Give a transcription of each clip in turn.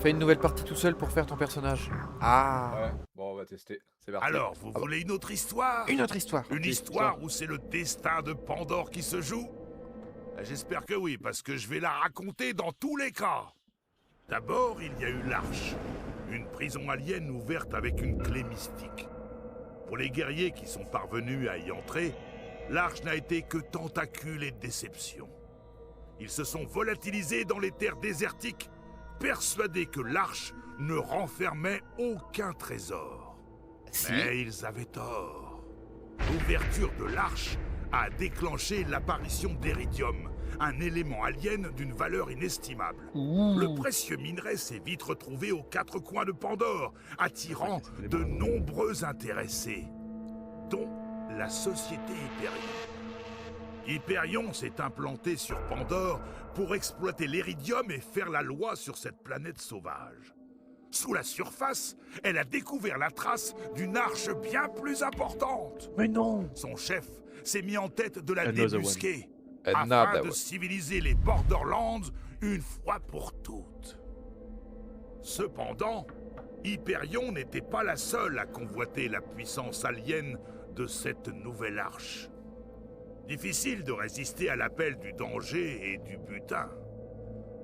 Fais une nouvelle partie tout seul pour faire ton personnage. Ah. Ouais, bon, on va tester. C'est parti. Alors, vous voulez une autre histoire? Une autre histoire. Une histoire où c'est le destin de Pandore qui se joue? J'espère que oui, parce que je vais la raconter dans tous les cas. D'abord, il y a eu l'Arche, une prison alien ouverte avec une clé mystique. Pour les guerriers qui sont parvenus à y entrer, l'Arche n'a été que tentacules et déception. Ils se sont volatilisés dans les terres désertiques, persuadés que l'Arche ne renfermait aucun trésor. Si. Mais ils avaient tort. L'ouverture de l'Arche a déclenché l'apparition d'Eridium, un élément alien d'une valeur inestimable. Le précieux minerai s'est vite retrouvé aux quatre coins de Pandore, attirant de nombreux intéressés, dont la société Hyperion. Hyperion s'est implanté sur Pandore pour exploiter l'Eridium et faire la loi sur cette planète sauvage. Sous la surface, elle a découvert la trace d'une arche bien plus importante. Mais non. Son chef s'est mis en tête de la Another débusquer, Another afin de one. civiliser les Borderlands une fois pour toutes. Cependant, Hyperion n'était pas la seule à convoiter la puissance alien de cette nouvelle arche. Difficile de résister à l'appel du danger et du butin.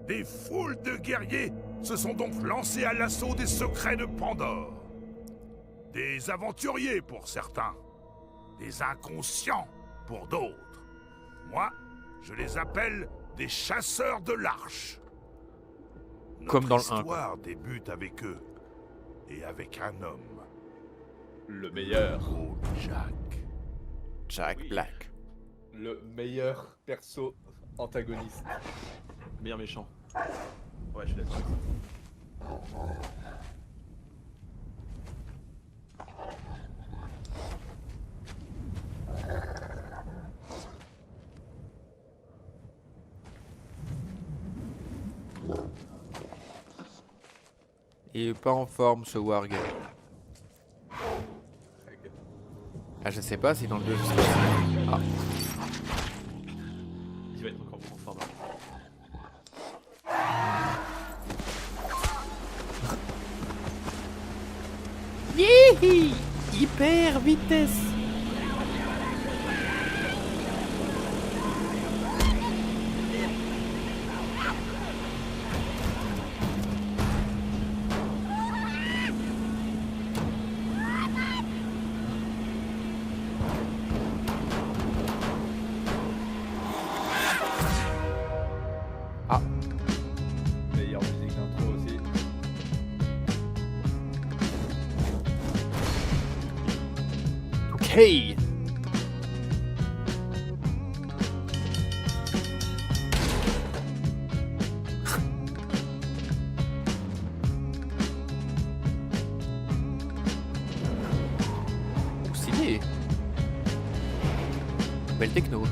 Des foules de guerriers se sont donc lancés à l'assaut des secrets de Pandore. Des aventuriers pour certains, des inconscients pour d'autres. Moi, je les appelle des chasseurs de l'Arche. Comme dans le Notre 1, histoire débute avec eux et avec un homme, Le meilleur. Old Jack. Jack Oui. Black. Le meilleur perso antagoniste. Meilleur méchant. Ouais, je suis d'accord. Il est pas en forme ce Warg. Ah, je sais pas si dans le 2 je serai. Ah. Il va être encore beaucoup fort. Yihi! Hyper vitesse! Ah, Meilleure musique d'intro aussi. ok! Stylé! Belle techno.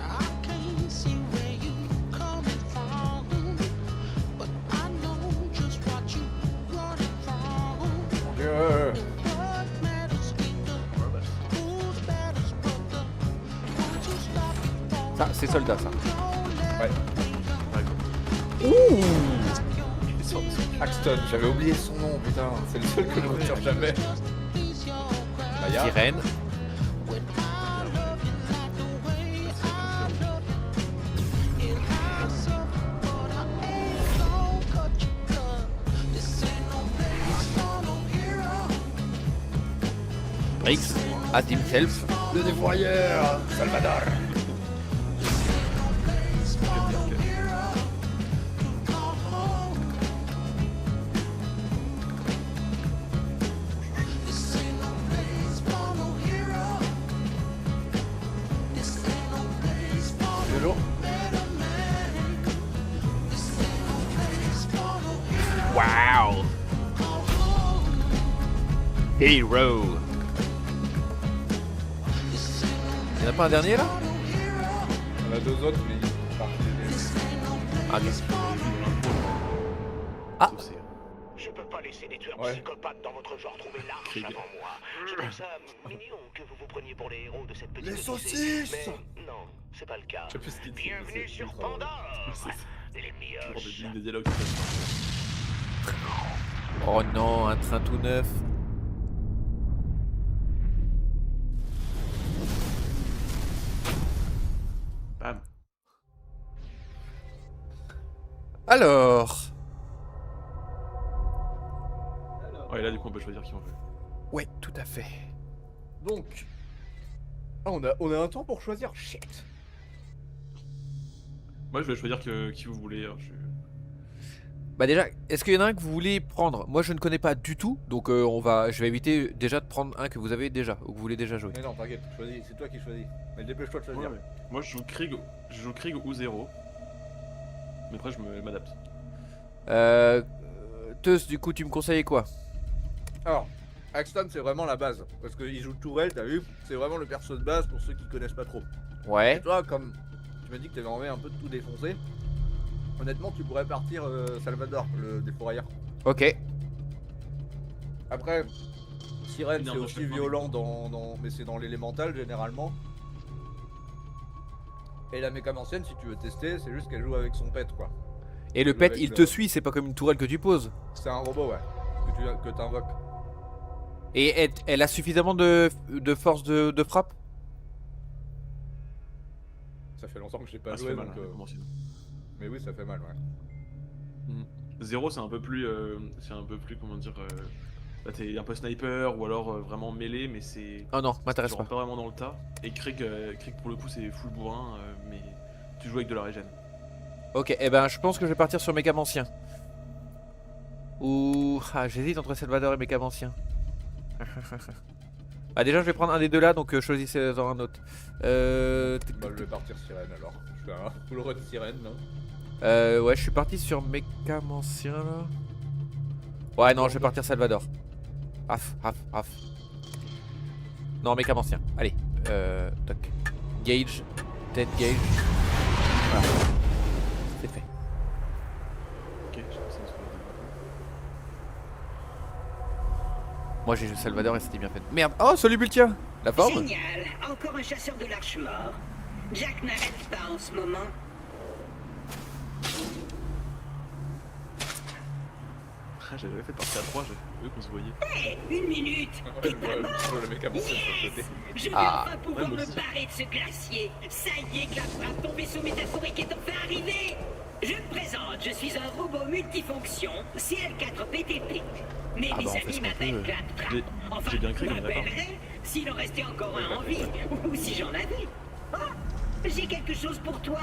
I can't see where you coming from, but I know just what you running from. Mon Dieu. What matters either, who's batters brother, won't you stop before Ça, c'est soldat ça. Ouais. Axton, j'avais oublié son nom, putain. C'est le seul que je retire jamais. Maya. Sirène. Briggs. At himself. Le dévoyeur, Salvador. Hello. Wow! Hero! Y'en a pas un dernier là? On a deux autres, mais ils sont partis. Ah, ok. Ah. Je peux pas les laisser des tueurs Ouais. psychopathes dans votre genre trouver l'arche Krieg. avant moi. Je trouve ça mignon que vous vous preniez pour les héros de cette petite Les odyssée. saucisses. Mais non, c'est pas le cas. Je sais plus ce qu'il dit, mais Bienvenue c'est sur ultra drôle. Pandore. C'est ça. Les mioches. Toujours des dialogues. Oh non, un train tout neuf. Bam. Alors. Ouais, là du coup on peut choisir qui on veut. Ouais, tout à fait. Donc. Ah, on a un temps pour choisir. Shit. Moi je vais choisir qui vous voulez. Hein. Bah déjà, est-ce qu'il y en a un que vous voulez prendre? Moi je ne connais pas du tout, donc je vais éviter déjà de prendre un que vous avez déjà, ou que vous voulez déjà jouer. Mais non, t'inquiète, choisis. C'est toi qui choisis. Mais dépêche-toi de Ouais, choisir. ouais. Moi je joue Krieg ou Zero. Mais après je m'adapte. Teus, du coup tu me conseilles quoi? Alors, Axton, c'est vraiment la base. Parce qu'il joue Tourelle, t'as vu? C'est vraiment le perso de base pour ceux qui connaissent pas trop. Et Ouais. toi, comme tu m'as dit que t'avais envie un peu de tout défoncer, honnêtement, tu pourrais partir Salvador, le défourailleur. Ok. Après, Sirène, Une c'est arme de aussi chaque violent, mais c'est dans l'élémental généralement. Et la mécancienne, si tu veux tester, c'est juste qu'elle joue avec son pet, quoi. Et le joue pet avec il le- te suit, c'est pas comme une tourelle que tu poses. C'est un robot, ouais, que t'invoques. Et elle a suffisamment de force de frappe? Ça fait longtemps que j'ai pas Ah, ça joué, fait mal. donc, Hein, comment sinon. mais oui, ça fait mal, ouais. Zero c'est un peu plus comment dire. Bah, t'es un peu sniper ou alors vraiment mêlé, mais c'est. Oh non, Tu m'intéresse rentres pas. pas vraiment dans le tas. Et Krieg pour le coup c'est full bourrin, mais tu joues avec de la régène. Ok, eh ben je pense que je vais partir sur Mécamancien. Ou... Ah, j'hésite entre Salvador et Mécamancien. Ah déjà je vais prendre un des deux là, donc choisissez-en un autre. Bah, je vais partir Sirène alors. Je fais un full run Sirène, non? Ouais, je suis parti sur Mécamancien là. Ouais, non, je vais partir Salvador. Raf. Non, Mécamancien. Allez, toc. Gage, tête gage. Voilà. C'est fait. Ok, je pense que c'est Moi j'ai joué Salvador et c'était bien fait. Merde. Oh, salut Bultia. La forme? Génial, encore un chasseur de l'arche mort. Jack n'arrête pas en ce moment. Ah, j'avais fait partie à 3, j'ai vu qu'on se voyait. Hé, une minute. Ouais, je vois le mec avancé de son côté. Je vais Ah. enfin pouvoir Ouais, moi me aussi. barrer de ce glacier. Ça y est, Claptrap, ton vaisseau métaphorique est enfin arrivé. Je me présente, je suis un robot multifonction, CL4PTP. Mais Ah mes bah, on fait amis ce qu'on m'appellent peut. Claptrap. J'ai- Enfin, j'ai bien cru, on est d'accord. m'appellerais s'il en restait encore un en vie, ou si j'en avais. Oh, j'ai quelque chose pour toi.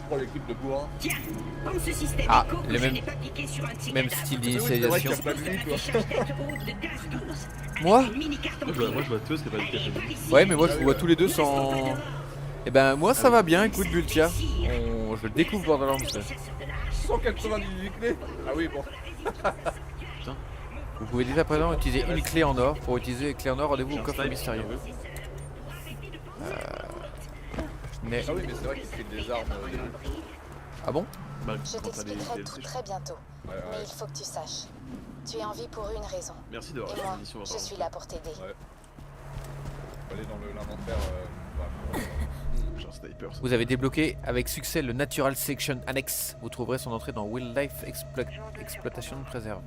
Pour l'équipe de bourrin. Tiens, prends ce système Ah, éco que le je même- n'ai pas piqué sur un de ces Même cadavres. style Oui, c'est vrai qu'il d'initialisation. y a pas de vie, quoi. Affichage tête haute de gaz douce. Avec Moi une mini carte en Moi je vois cuir. Teus qui a pas dit Allez, qu'elle par ici. Ouais, mais moi je vous vois Ah, tous les deux Ne restons pas sans... dehors. Eh ben moi ça va bien, Ça écoute fait Bultia. plaisir. Je découvre Borderlands. Chasseur de l'arche. 198 clés. Ah oui, bon. Vous pouvez dès à présent utiliser une clé en or. Pour utiliser les clés en or, rendez-vous J'ai au un coffre snipe, mystérieux. si Mais... Ah oui, mais c'est vrai qu'il fait des armes. Ah bon? Bah, Je quand t'as les t'expliquerai DLC, tout très bientôt. Ouais, Mais ouais. il faut que tu saches. Tu es en vie pour une raison. Merci d'avoir Et fait moi, l'émission. je suis là pour t'aider. Ouais. Faut aller dans l'inventaire. J'ai un sniper. Ça. Vous avez débloqué avec succès le Natural Section Annex. Vous trouverez son entrée dans Wildlife Exploitation Preserve.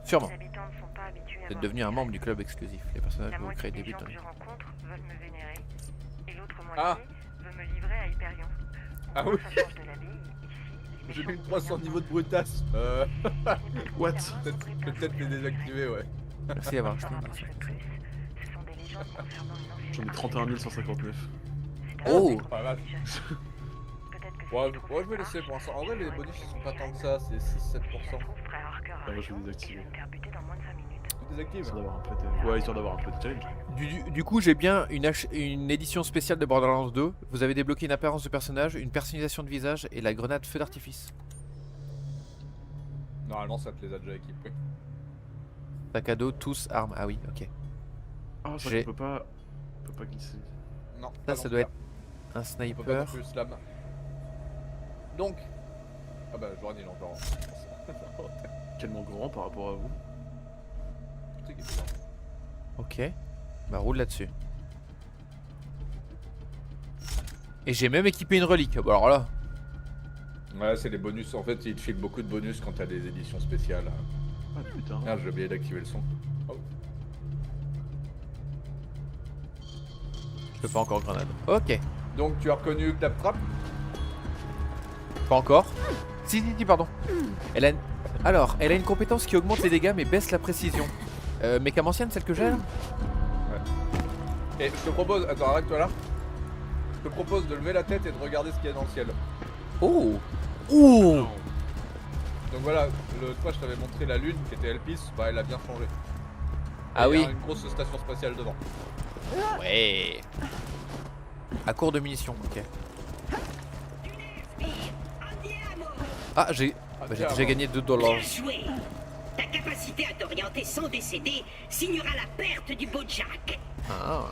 Sûrement. Les habitants ne sont pas habitués à Vous êtes voir devenu un ce membre du club exclusif. Les personnages La que vous moitié créez des débutent gens dans que je rencontre veulent me vénérer, et l'autre Ah. moitié veut me livrer à Hyperion. Ah Bon, oui. ça change de la vie. Ici, les J'ai méchants mis sont 300 bien niveaux de morts. brutasse. What? Peut-être les désactiver, ouais. Merci d'avoir acheté. J'en approcherai plus. Ce sont des légendes concernant une J'en ai ancienne 31 159. Oh! Pas mal. Peut-être que Ouais, si tu ouais, je vais trouves laisser pas, pour l'instant. En vrai, je les serai bonus ils sont toujours pas tant que vivant. ça, c'est 6-7%. Si ça se trouve, frère Harker a Ah, moi, je vais raison. désactiver. Je vais me faire buter dans moins de 5 minutes. Tu désactives. Histoire d'avoir un peu de... Ouais, histoire d'avoir un peu de challenge. Du coup, j'ai bien une édition spéciale de Borderlands 2. Vous avez débloqué une apparence de personnage, une personnalisation de visage et la grenade feu d'artifice. Normalement, ça te les a déjà équipés. Sac à dos, tous, armes. Ah oui, ok. Ah, ça J'ai- on peut pas glisser. Non, Ça, ça doit être un On peut pas sniper. non plus slam. Donc. Ah bah, Joran il est encore. Tellement grand par rapport à vous. Ok. Bah roule là-dessus. Et j'ai même équipé une relique. Bon alors là. Ouais, c'est les bonus. En fait, ils te filent beaucoup de bonus quand t'as des éditions spéciales. Ah putain. Merde, j'ai oublié d'activer le son. Oh. Je peux pas encore grenade. Ok. Donc, tu as reconnu Claptrap? Pas encore. Si, pardon. Elle a une... Alors, elle a une compétence qui augmente les dégâts mais baisse la précision. Mécam ancienne, celle que j'ai là? Et je te propose, attends, arrête-toi là. Je te propose de lever la tête et de regarder ce qu'il y a dans le ciel. Oh. Oh. Donc voilà, l'autre fois je t'avais montré la lune qui était Elpis, bah elle a bien changé. Ah oui. Il y a une grosse station spatiale devant. Ouais. À court de munitions, ok. Ah, j'ai gagné $2. Bien joué. Ta capacité à t'orienter sans décéder signera la perte du beau Jack. Ah.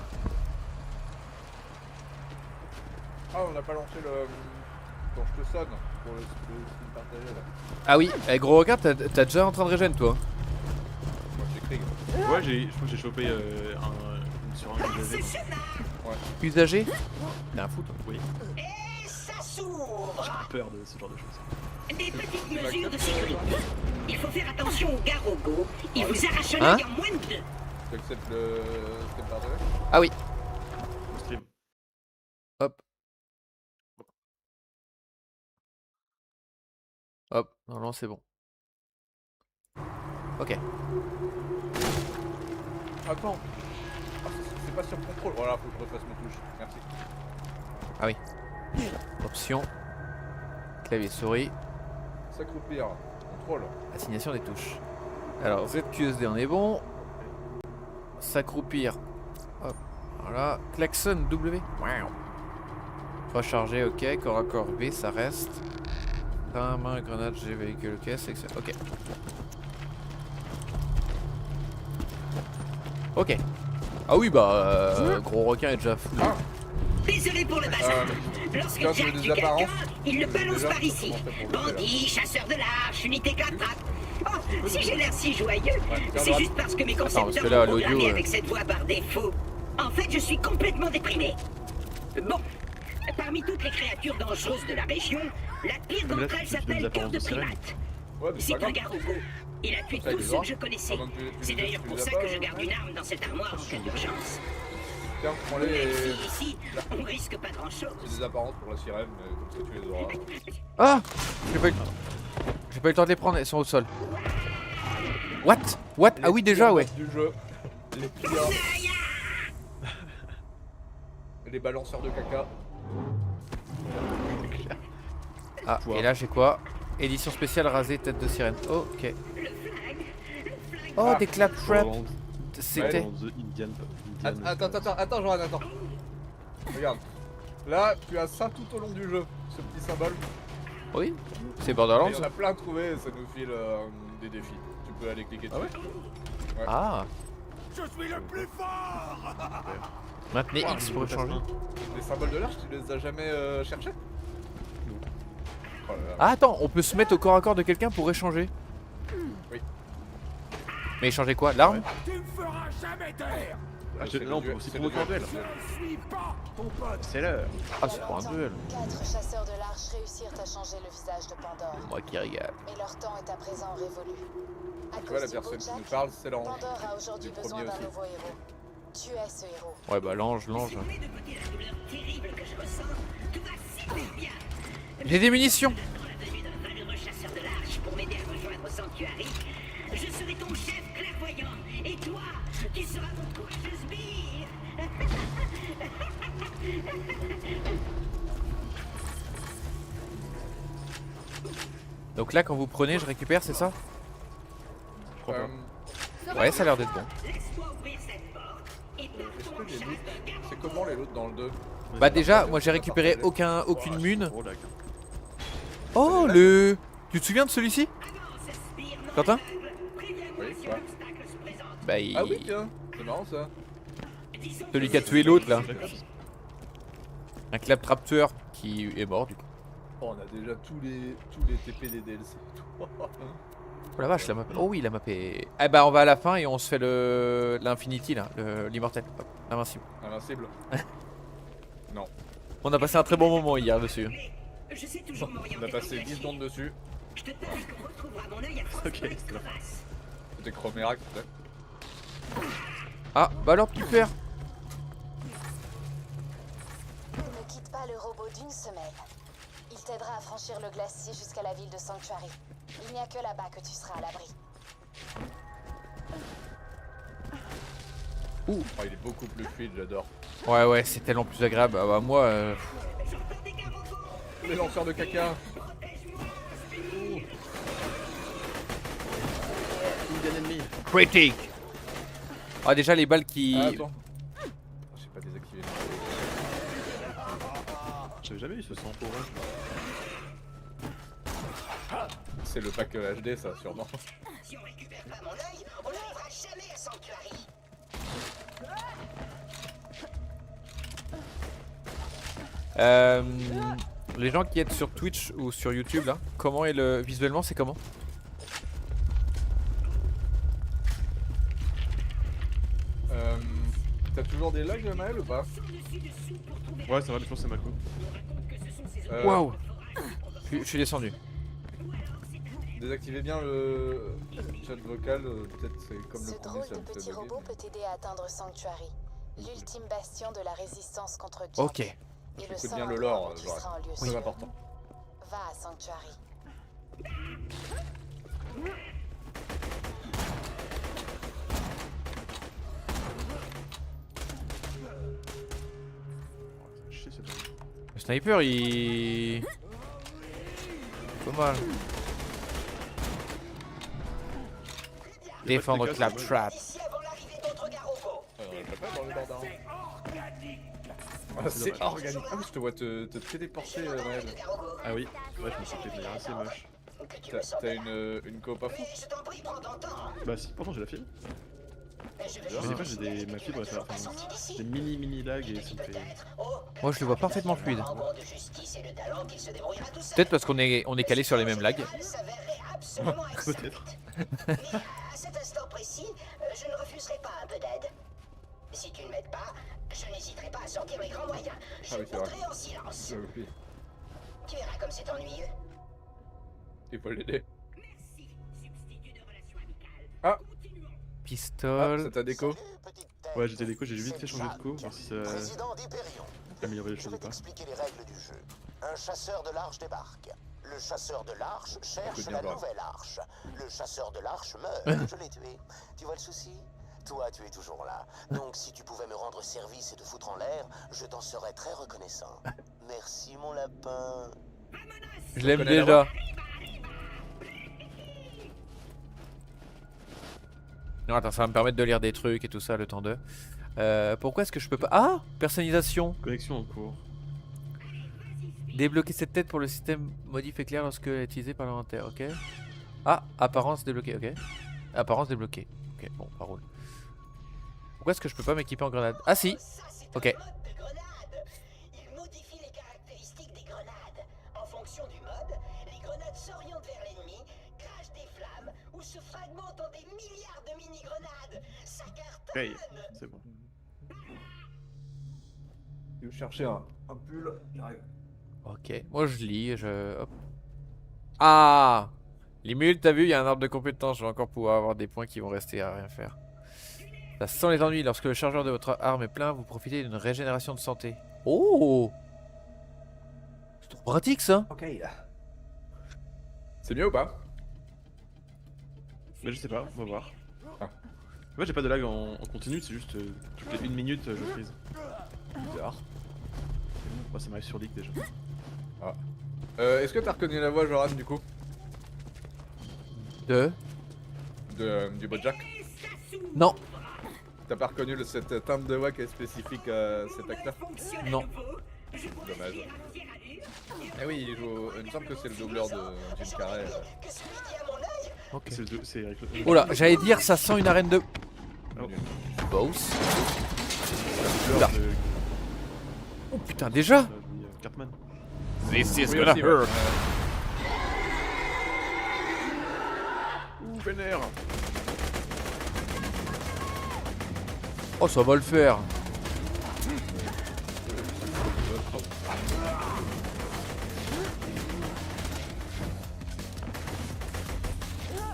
Ah, on n'a pas lancé le... Quand je te sonne pour le stream partagé là. Ah oui, gros regarde, t'as déjà en train de régène toi. Moi j'ai Krieg. Ouais, je crois que j'ai chopé sur un UAV. Usager? T'es un fou toi. Oui. Et ça s'ouvre. J'ai peur de ce genre de choses. Des petites mesures de sécurité. Il faut faire attention aux garogos. Ils vous arrachent Hein l'œil en moins de 2. Tu acceptes le stream partagé? Ah oui. Le stream. Hop. Hop, non, c'est bon. Ok. Attends. Ah, c'est pas sur contrôle. Voilà, faut que je refasse mes touches. Merci. Ah oui. Option. Clavier souris. S'accroupir. Contrôle. Assignation des touches. Alors ZQSD on est bon. S'accroupir. Hop. Voilà. Klaxon W. Wow. Recharger, ok. Corps à corps V, ça reste. Main, grenade, G, véhicule, ok, c'est excellent. Ok. Ok. Ah oui, bah, gros requin est déjà fou. Désolé pour le bazar. Lorsque quand Jack tu veux tue des quelqu'un, apparences, il le déjà, balance je par peux ici. commencer pour le Bandit, chasseur de l'arche, unité claptrap. Oh, si j'ai l'air si joyeux, c'est droite. juste parce que mes parce concepteurs que là, m'ont programmé l'audio, avec cette voix par défaut. En fait, je suis complètement déprimé. Bon, parmi toutes les créatures dangereuses de la région, la pire Mais là, d'entre elles tu mets s'appelle des Cœur de apparences de sirène. Primate. Ouais, mais C'est pas un grave. garogo. Il a tué Ça, il tous les ceux aura. que je connaissais. Pendant que tu C'est les- d'ailleurs tu pour les as ça pas, que je garde une arme dans cette armoire en cas d'urgence. Tiens, prends-les et... Ici, on risque pas grand-chose. C'est des apparences pour la sirène, mais comme ça tu les auras. Ah, j'ai pas eu le temps de les prendre, elles sont au sol. What? Ah oui, déjà, ouais. Du jeu. Les pires. Les balanceurs de caca. Ah, et là j'ai quoi? Édition spéciale rasée, tête de sirène. Ok. Oh, des claptraps. C'était. Attends, Joran, attends. Regarde. Là, tu as ça tout au long du jeu, ce petit symbole. Oui, c'est Et Borderlands. il y en a plein à trouver et ça nous file des défis. Tu peux aller cliquer dessus. Ah, Je suis le plus fort. maintenez X pour changer. Les symboles de l'arche, tu les as jamais cherchés? Oh là là. Ah, attends, on peut se mettre au corps à corps de quelqu'un pour échanger. Oui. Mais échanger quoi? L'arme? Tu me feras jamais taire. Là, on peut aussi provoquer un duel. Je suis pas ton pote. C'est l'heure. Ah, c'est pas un duel. 4 chasseurs de l'arche réussirent à changer le visage de Pandore. Moi qui régale. Mais leur temps est à présent révolu. À Tu vois, la cause du personne qui Bojack, nous parle, c'est l'ange. Pandore a aujourd'hui Du besoin premier d'un aussi. nouveau héros. Tu es ce héros. Ouais, bah l'ange. Si on met de côté la douleur terrible que je ressens, tout va super bien. J'ai des munitions. Dans la venue d'un valeureux chasseur de l'arche pour m'aider à rejoindre Sanctuary, je serai ton chef clairvoyant. Et toi, tu seras mon courageuse bille. Donc là, quand vous prenez, je récupère, c'est ça? Je crois pas. Ouais, ça a l'air d'être bon. Laisse-moi ouvrir cette porte et pars Est-ce ton que les chasse loots, de garde. c'est comment les loots dans le 2? Bah déjà, moi j'ai récupéré aucune mune. Oh, là. Oh, le... Tu te souviens de celui-ci? Quentin? Oui, ouais. Bah il... Ah oui, tiens, c'est marrant ça. Celui qui a tué l'autre là. Un claptrap tueur qui est mort du coup. Oh, on a déjà tous les TP des DLC. Oh la vache, la map. Oh oui, la map est. Eh bah, on va à la fin et on se fait l'Infinity là, l'immortel. Hop, invincible. Invincible. Non. On a passé un très bon moment hier dessus. Je sais toujours On m'orienter a passé vers la 10 secondes dessus. Je te parie qu'on retrouvera mon œil à Ok, Frostbite c'est bon. crevasse. C'était Chromérac peut-être. Ah, bah alors, petit père. Ne quitte pas le robot d'une semelle. Il t'aidera à franchir le glacier jusqu'à la ville de Sanctuary. Il n'y a que là-bas que tu seras à l'abri. Oh, il est beaucoup plus fluide, j'adore. Ouais, ouais, c'est tellement plus agréable. Ah bah, moi. Les lanceurs de caca. Bien ennemi. Critique. Ah, déjà, les balles qui. Ah, attends. J'ai pas désactivé. J'avais jamais eu ce sang pour eux. C'est le pack HD, ça, sûrement. Si on récupère pas mon œil, on n'arrivera jamais à Sanctuary. Les gens qui aident sur Twitch ou sur YouTube là, comment est le. Visuellement, c'est comment? T'as toujours des lags, Maël, ou pas? Ouais, ça va, je pense que c'est Mako. Waouh! Je suis descendu. Désactivez bien le chat vocal, peut-être c'est comme le Ce premier, drôle ça de me fait petit bugger. robot peut t'aider à atteindre Sanctuary, l'ultime bastion de la résistance contre Jack. Ok. Et le Écoute seul bien le endroit lore, où tu genre, seras en lieu très sûr. important. Va à Sanctuary. Chier, c'est bon. Le sniper, il. Pas mal. Défendre Claptrap. Ici avant l'arrivée d'autres garoppos. Ah, c'est organique. Ah, je te vois te téléporter, Maël. Ah oui, ouais, je me suis fait de manière assez moche. T'as une coop à fond? Je t'en prie, prends ton temps. Bah si, pourtant j'ai la fibre. Je vais Mais des fois j'ai des. Ma fibre, ça enfin, j'ai mini lag et ça me fait. Moi, je le vois parfaitement fluide. Rang de justice et de talent qu'il se débrouillera tout seul. Peut-être parce qu'on est calé sur les mêmes lags. S'avérerait absolument Peut-être. Mais à cet instant précis, je ne refuserai pas un peu d'aide. Si tu ne m'aides pas, je n'hésiterai pas à sortir mes grands moyens. Je Ah oui, c'est vrai. monterai en silence. Oui, Tu verras comme c'est ennuyeux. il faut l'aider. Merci, substitut de relations amicales. Ah. Continuons. Ah, Pistole. c'est ta déco. Ouais, j'étais déco, j'ai vite fait changer de co, voir si ça Président d'Hyperion, améliorait les je choses vais ou pas. t'expliquer les règles du jeu. Un chasseur de l'arche débarque. Le chasseur de l'arche cherche Écoute bien, la bravo. nouvelle arche. Le chasseur de l'arche meurt. Je l'ai tué. Tu vois le souci? Toi, tu es toujours là. Donc, si tu pouvais me rendre service et te foutre en l'air, je t'en serais très reconnaissant. Merci, mon lapin. Je l'aime connais la déjà. Non, attends, ça va me permettre de lire des trucs et tout ça le temps de. Pourquoi est-ce que je peux pas. Ah! Personnalisation! Connexion en cours. Débloquer cette tête pour le système modif éclair lorsque utilisé par l'inventaire, ok. Ah! Apparence débloquée, ok. Apparence débloquée. Ok, bon, ça roule. Pourquoi est-ce que je peux pas m'équiper en grenade? Ah si! Ça, c'est Ok. un mode de grenade. Il modifie les caractéristiques des grenades. En fonction du mode, les grenades s'orientent vers l'ennemi, crachent des flammes ou se fragmentent en des milliards de mini-grenades. Ça cartonne. Hey, c'est bon. Je vais chercher un pull. J'arrive. Ok, moi je lis, hop. Ah! Les mules, t'as vu, il y a un arbre de compétences, je vais encore pouvoir avoir des points qui vont rester à rien faire. Ça sent les ennuis, lorsque le chargeur de votre arme est plein, vous profitez d'une régénération de santé. Oh! C'est trop pratique ça! Ok. C'est mieux ou pas? Mais je sais pas, on va voir. Ah. En fait, j'ai pas de lag en continu, c'est juste toutes les 1 minute je freeze. Bizarre. Bon, ça m'arrive sur League déjà. Est-ce que t'as reconnu la voix, Joran, du coup? Du Bojack? Non! T'as pas reconnu cette teinte de voix qui est spécifique à cet acteur? Non. Dommage. Eh oui, il me semble que c'est le doubleur de Jim Carrey. Ok. C'est avec le. Oh là, j'allais dire, ça sent une arène de. Oh. Boss. Le Oula. doubleur de Oh putain, déjà? Cartman. This is Oui, gonna aussi, ouais. hurt. Ouh, vénère. Oh, ça va le faire.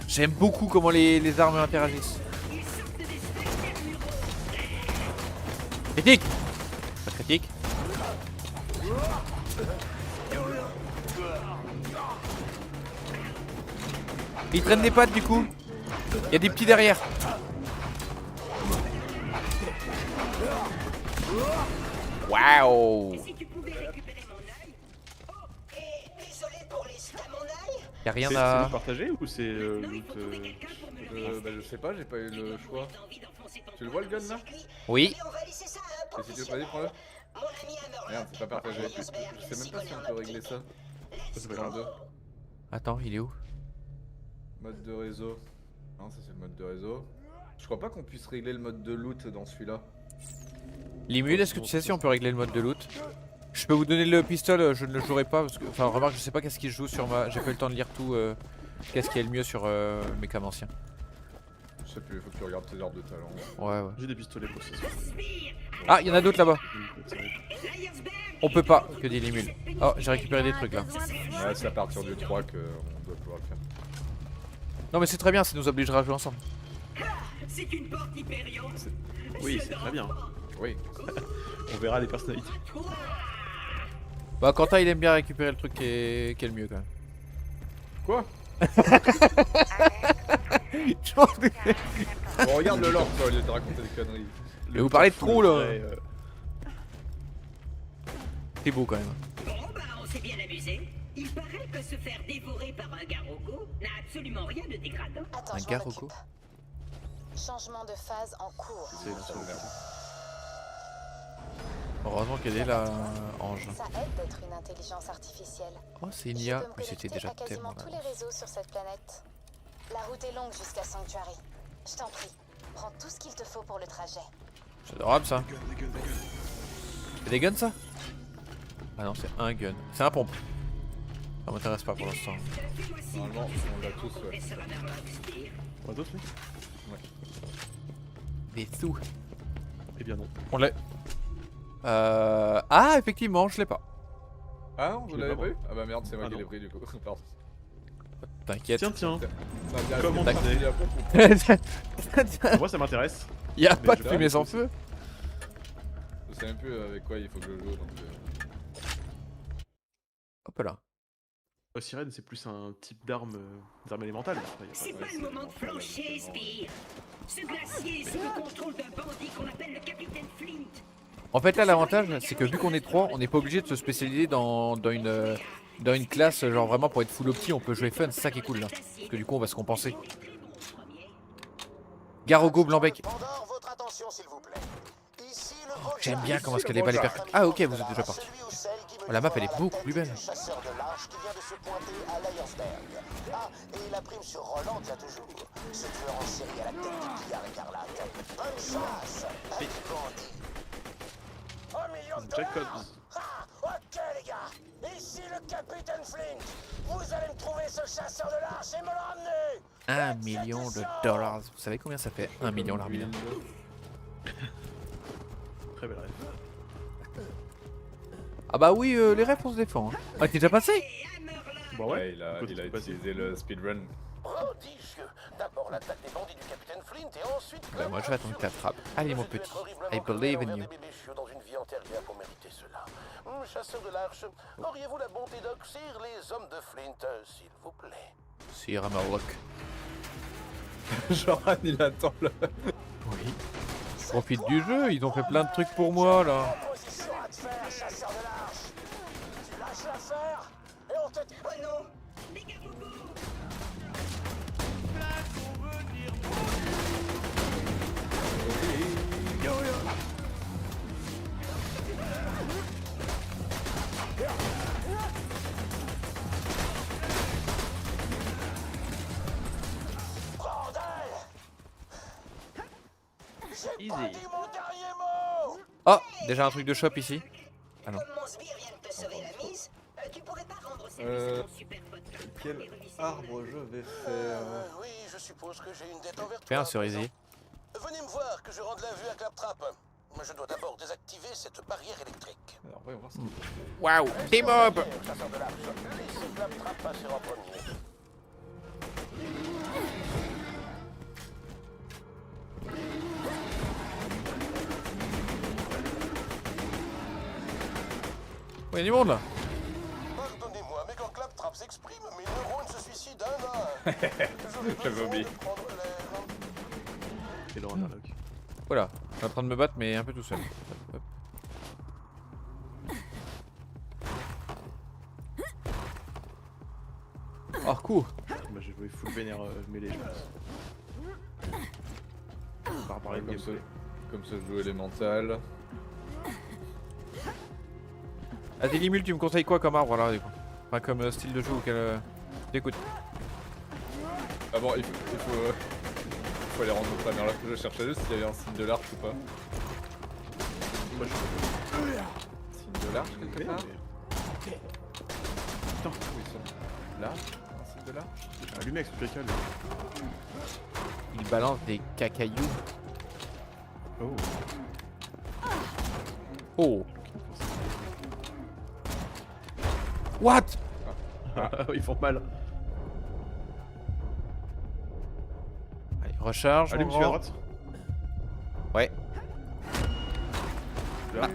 J'aime beaucoup comment les armes interagissent. Critique. Pas critique. Il traîne des pattes du coup. Il y a des petits derrière. Waouh. Y'a rien C'est à... loot partagé ou c'est loot Bah, je sais pas, j'ai pas eu le choix. Tu le vois le gun là? Oui. Et si tu veux pas dire, prends-le. Merde, c'est pas partagé. Je sais même pas si on peut régler ça. C'est pas Dans le grave. deux. Attends, il est où? Mode de réseau. Non, ça c'est le mode de réseau. Je crois pas qu'on puisse régler le mode de loot dans celui-là. Limul, est-ce que tu sais si on peut régler le mode de loot? Je peux vous donner le pistolet, je ne le jouerai pas parce que... Enfin remarque, je sais pas qu'est-ce qui se joue sur ma... J'ai pas eu le temps de lire tout, qu'est-ce qui est le mieux sur mes cams anciens. Je sais plus, il faut que tu regardes tes arbres de talent. Ouais ouais. J'ai des pistolets pour ça. Ah, il y en a d'autres là-bas. On peut pas, que dit Limul. Oh, j'ai récupéré des trucs là. Ouais, c'est à partir du 3 qu'on doit pouvoir le faire. Non mais c'est très bien, ça nous obligera à jouer ensemble. C'est une porte Hyperion. Oui, c'est très bien. Oui. On verra les personnalités. Bah Quentin il aime bien récupérer le truc qui est le mieux quand même. Quoi? Je Bon, regarde le lore toi, au lieu de raconter des conneries. Mais vous parlez de trop là. Ouais, C'est beau quand même. Bon, bah, on s'est bien amusé. Il paraît que se faire dévorer par un Garoko n'a absolument rien de dégradant. Attends, Un je m'en Garoko. occupe. Changement de phase en cours. Heureusement qu'elle est là, Ange. Ça aide d'être une intelligence artificielle. Oh c'est une Je IA, peux me mais c'était connecter déjà à quasiment tellement tous là. les réseaux sur cette planète. La route est longue jusqu'à Sanctuary. Je t'en prie, prends tout ce qu'il te faut pour le trajet. C'est adorable ça. C'est des guns ça? Ah non c'est un gun. C'est un pompe. Ça m'intéresse pas pour l'instant. Normalement, on l'a tous, ouais. On a d'autres, oui. Des sous. Eh bien non. On l'a. Ah effectivement je l'ai pas. Ah non, vous Je l'ai l'avez pas, pas eu? Ah bah merde, c'est moi Ah qui non. l'ai pris du coup. Pardon. T'inquiète. Tiens, tiens. Comment Comment t'as t'en Moi ça m'intéresse. Y'a Mais pas je de verrai, fumée du sans coup, feu. Je sais même plus avec quoi il faut que je joue donc. Hop là. Sirène c'est plus un type d'arme élémentale. Enfin, y a C'est pas- pas le moment de flancher, Spire. Ce glacier est sous le contrôle d'un bandit qu'on appelle le capitaine Flint. En fait là l'avantage c'est que vu qu'on est 3, on n'est pas obligé de se spécialiser dans une classe genre vraiment pour être full opti, on peut jouer fun, c'est ça qui est cool là. Parce que du coup on va se compenser. Garogo Blanc-Bec. Pandore, votre attention, s'il vous plaît. Ici, le Roger. J'aime bien comment est-ce qu'elle est pas les percutes. Ah ok vous êtes déjà parti. Celui ou celle qui me Oh, la map elle livrera est beaucoup la plus tête belle. du chasseur de l'arche qui vient de se pointer à Lyersberg. Ah, et la prime sur Roland tient toujours. Ce tueur en série à la tête du billard écarlate. Bonne chasse, ami bandit. 1 million de Jacob. dollars. Ah, ok les gars. Ici le capitaine Flint. Vous allez me trouver ce chasseur de l'arche et me le ramener. 1 million de dollars. Vous savez combien ça fait 1 million l'armina? Très belle rêve. Ah bah oui les refs on se défend. Hein. Ah t'es déjà passé? Bah Ouais, ouais. il a Écoute, c'est utilisé le speedrun. Prodigieux. D'abord l'attaque des bandits du capitaine Flint et ensuite. Bah moi je vais attendre que t'attrapes. Allez mon petit. I believe in you. Des bébés chiots dans une vie antérieure pour mériter cela. Chasseur de l'arche, auriez-vous la bonté d'oxyre les hommes de Flint, s'il vous plaît? Si Ramarlock. Genre il attend le. Oui. Profite du jeu, ils ont fait plein de trucs pour moi là. Position à te faire, chasseur de l'arche. Tu lâches l'affaire et on te. Oh non, les Garoko. Bordel! J'ai pas Easy. dit mon dernier mot! Oh déjà un truc de shop ici. Ah non. Comme mon sbire vient de te sauver la mise, Quel arbre je vais faire? Oui, je suppose que j'ai une dette envers Fais un toi. cerisier. Venez me voir, que je rende la vue à Claptrap. Je dois d'abord désactiver cette barrière électrique. Alors, voyons voir ce Waouh, des mobs. Chasseur de l'arche, laissez Claptrap passer en premier. Oh, y'a du monde là. Pardonnez-moi, mais quand Claptrap s'exprime, mes neurones se suicident un à un. J'avais oublié. Prendre l'air. Et le Runnerlock. Voilà, je suis en train de me battre mais un peu tout seul. Hop. Oh, cool. Bah, j'ai joué full vénère mêlée, je pense. Par rapport à comme ce jeu élémental. À Délimul, tu me conseilles quoi comme arbre là du coup? Enfin, comme style de jeu ou quel. Écoute. Ah bon, il faut aller rendre au premier là. Je cherchais juste s'il y avait un signe de l'arche ou pas. Moi, je Signe de l'arche quelque part? Putain, Où ils sont? Là? Un signe de l'arche? allumé avec ce caca, lui. Il balance des cacailloux. Oh. Oh. What? Ils font mal. Allez, recharge. Allume mon celui à grand. droite. Ouais. Là.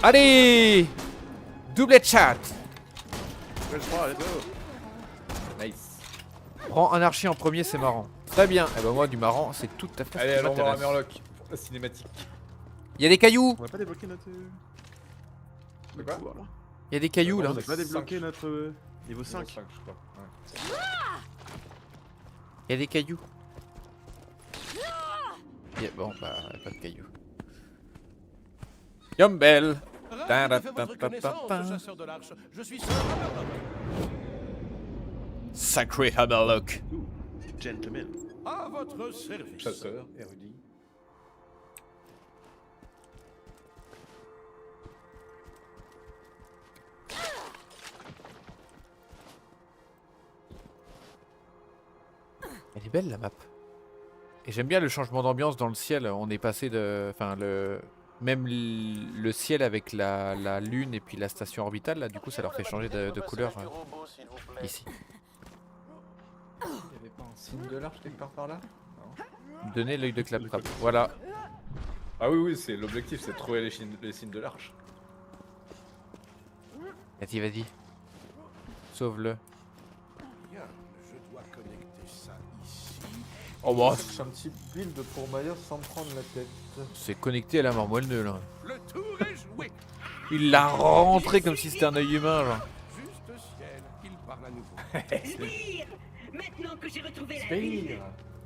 Allez! Double chat. Ouais, je crois, let's go. Nice. Prends un archer en premier, c'est marrant. Très bien. Et ben moi, du marrant, c'est tout à fait Allez, ce qui allons voir m'intéresse. Hammerlock pour la cinématique. Il y a des cailloux. On va pas débloquer notre. De quoi? pouvoir, là. Il y a des cailloux là. On a pas débloqué notre niveau 5. 5 je crois. Ouais. Il y a des cailloux. Bon, bah, pas de cailloux. Yombel. Je suis Sir Hammerlock. Sacré Hammerlock. Gentleman. À votre service. Chasseur, érudit. Elle est belle la map. Et j'aime bien le changement d'ambiance dans le ciel. On est passé de. Enfin, même le ciel avec la lune et puis la station orbitale, là, du coup, ça leur fait changer de couleur ici. Il y avait pas un signe de l'arche quelque part par là? Non. Donnez l'œil de Claptrap. Voilà. Ah oui, oui, c'est l'objectif, c'est de trouver les signes de l'arche. Vas-y, vas-y. Sauve-le. Bien, je dois connecter ça ici. Oh bah, C'est un petit build pour Maya sans me prendre la tête. c'est connecté à la marmoille nœud là. Le tour est joué. Il l'a rentré comme si c'était un œil humain, genre. Juste ciel, il parle à nouveau. Spire! Maintenant que j'ai retrouvé la ville,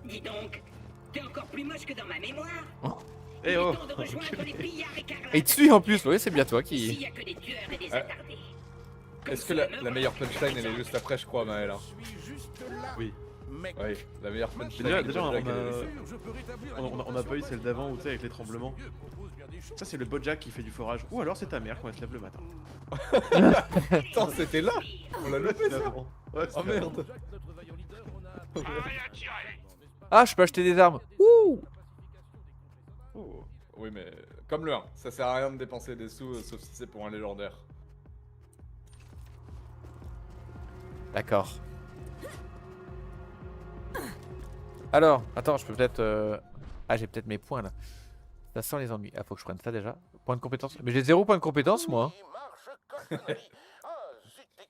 dis donc, t'es encore plus moche que dans ma mémoire. Eh Il est oh. temps de rejoindre les pillards écarlates. Et dessus en plus, oui, c'est bien toi Ici, qui. y a que des tueurs et des attardés. Est-ce que la meilleure punchline elle est juste après, je crois, Maël? Je suis juste là. Oui. Mec, Oui, la meilleure punchline. Déjà, de déjà, Bojack, on elle est a- juste- je peux rétablir On a pas eu celle d'avant où tu sais avec les tremblements. Ça c'est le Bojack qui fait du forage. Ou alors c'est ta mère quand elle se lève le matin. Attends, c'était là. On l'a loupé ça. avant. Ouais, Oh merde. Ah, je peux acheter des armes. Ouh! Oh. Oui, mais comme le 1, ça sert à rien de dépenser des sous sauf si c'est pour un légendaire. D'accord. Alors, attends, je peux peut-être. Ah, j'ai peut-être mes points là. Ça sent les ennuis. Ah, faut que je prenne ça déjà. Point de compétence. Mais j'ai 0 point de compétence moi.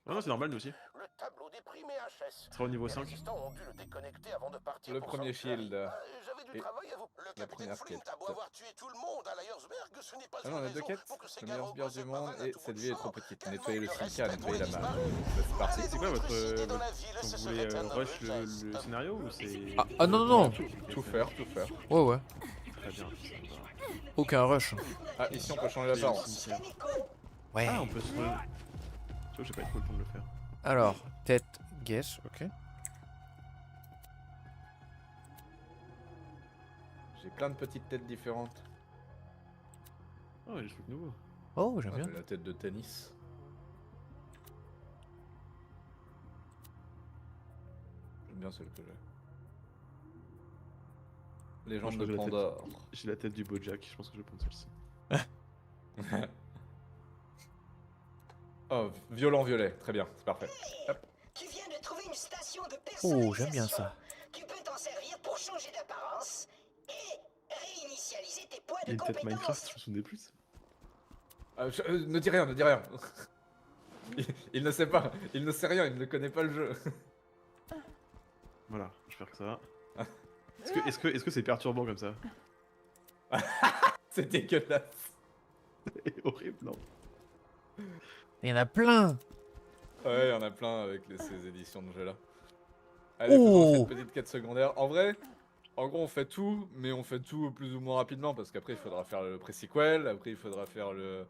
Non, non, c'est normal nous aussi. Le tableau des primes et HS. Ce sera au niveau 5. Les résistants ont dû le déconnecter avant de partir Le pour premier Sanctuary. shield. J'avais du Et travail à vous. Le la capitaine première Flint quête. a beau avoir tué tout le monde à l'Ayersberg, ce n'est pas Ah une non, on a deux raison quêtes. pour que ces Le meilleur gars sbire du reposent monde pas mal et à tout cette bout ville est de trop champ. petite. Nettoyer le Tellement silica, que nettoyer la reste main. à C'est parti. Allez C'est quoi donc votre. trucider dans la ville, Vous ce voulez serait un rush noble le geste. scénario ou c'est. Ah non, non, non. Tout faire, tout faire. Ouais, ouais. Très bien. Aucun rush. Ah, ici on peut changer l'apparence. Ouais. Ah, on peut se. Tu vois, j'ai pas eu trop le temps de le faire. Alors, tête, guess, ok. J'ai plein de petites têtes différentes. Oh, il y a des trucs nouveaux. Oh, j'aime Ah, bien. j'ai la tête de tennis. bien celle que j'ai. Les Moi, jambes je de pense que Pandore. J'ai la tête du Bojack, je pense que je vais prendre celle-ci. Oh, violent violet, très bien, c'est parfait. Hop. Tu viens de trouver une station de personnalisation. Oh, j'aime bien ça. Tu peux t'en servir pour changer d'apparence et réinitialiser tes points Il y a de une tête Minecraft, compétence. je me souvenais plus. Ne dis rien, ne dis rien. Il ne sait pas, il ne sait rien, il ne connaît pas le jeu. Voilà, je vais faire que ça. Est-ce que c'est perturbant comme ça? C'est dégueulasse. C'est horrible, non? Il y en a plein. Ouais, il y en a plein avec ces éditions de jeu là. Allez, faisons cette petite quête secondaire. En vrai, en gros, on fait tout, mais on fait tout plus ou moins rapidement parce qu'après il faudra faire le pré-sequel, après il faudra faire le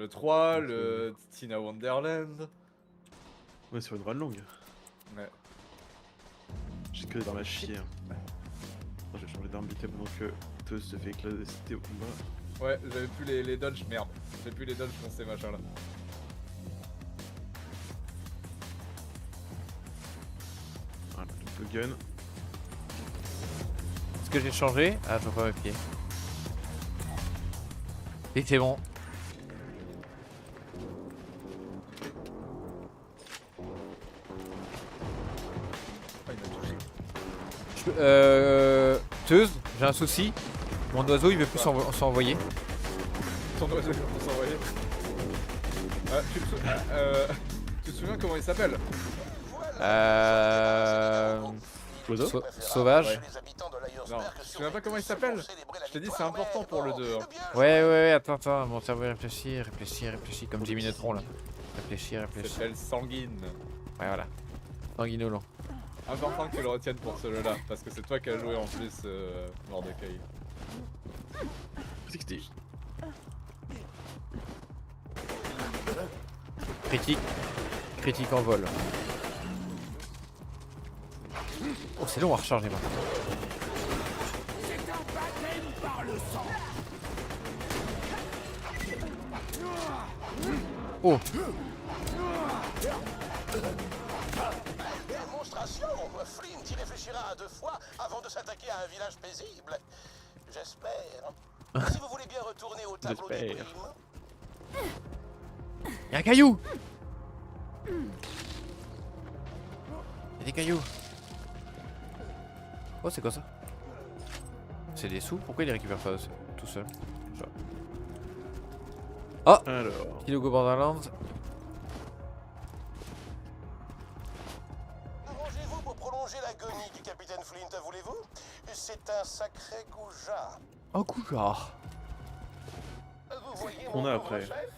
3, le Tina Wonderland. Ouais, sur une run longue. Ouais. J'ai que des armes à chier. Je vais changer d'arme vite pendant que Teus se fait éclater au combat. Ouais, j'avais plus les dodges, merde. J'ai plus les dodges pour ces machins là. Voilà, double gun. Est-ce que j'ai changé? Ah, je vois pas mes pieds. Et c'est bon. Teuse, j'ai un souci. Mon oiseau il veut plus s'envoyer. Ton oiseau il veut plus s'envoyer. Tu te souviens comment il s'appelle? Sauvage. Ouais. Non, tu te souviens pas comment il s'appelle? Je t'ai dit c'est important pour le 2. Hein. Ouais, attends, mon cerveau réfléchit comme Jimmy Neutron là. Réfléchis. Ça s'appelle Sanguine. Ouais, voilà. Sanguinolent. Important que tu le retiennes pour ce jeu là, parce que c'est toi qui as joué en plus Mordecai. C'est que c'était. Critique en vol. Oh, c'est long à recharger maintenant. Oh. Démonstration. Flint y réfléchira à 2 fois avant de s'attaquer à un village paisible. J'espère. Si vous voulez bien retourner au tableau des primes. Y'a un caillou. Y'a des cailloux. Oh, c'est quoi ça? C'est des sous? Pourquoi il les récupère pas tout seul? Oh! Alors. Kilogo Borderlands. Arrangez-vous pour prolonger l'agonie du capitaine Flint, voulez-vous? C'est un sacré goujat. Oh, couillard. Vous voyez On mon a pauvre après. chef?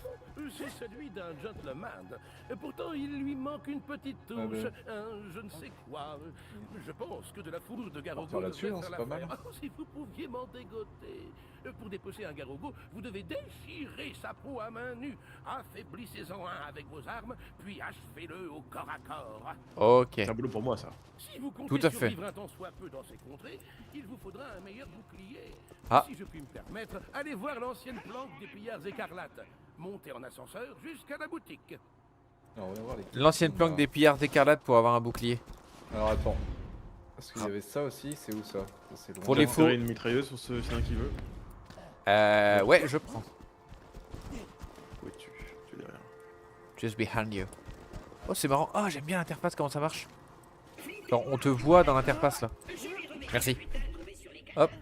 C'est celui d'un gentleman. Pourtant, il lui manque une petite touche, un je ne sais quoi. Je pense que de la fourrure de Garogo là-dessus, hein, c'est pas mal. Si vous pouviez m'en dégoter. Pour dépecer un Garogo, vous devez déchirer sa peau à main nue. Affaiblissez-en un avec vos armes, puis achevez-le au corps à corps. Ok. C'est un boulot pour moi ça. Si vous comptez Tout à fait. survivre un temps soit peu dans ces contrées, il vous faudra un meilleur bouclier. Ah. Si je puis me permettre, allez voir l'ancienne planque des pillards écarlates. Montez en ascenseur jusqu'à la boutique. L'ancienne planque des pillards écarlates pour avoir un bouclier. Alors attends. Parce qu'il y avait ça aussi, c'est où ça? C'est loin. Pour les faux. Une mitrailleuse pour ceux qui veut. Ouais, je prends. Oui, tu es derrière. Just behind you. Oh, c'est marrant. Ah, j'aime bien l'interface, comment ça marche. Genre, on te voit dans l'interface là. Merci. Hop.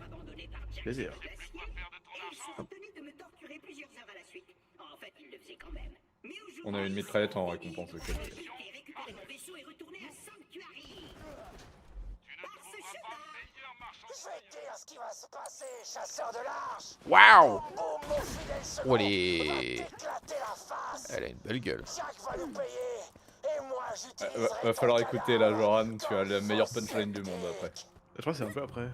Plaisir. On a une mitraillette en récompense. Ok. Je vais te dire ce qui va se passer, chasseur de l'arche. Waouh. Boum, mon fidèle second, Oh, les... on va t'éclater la face. Elle a une belle gueule. Jack va nous payer. Et moi, j'utiliserai Va falloir ton écouter là, cadavre Joran, tu as le meilleur punchline du monde après. Je crois que c'est un peu après.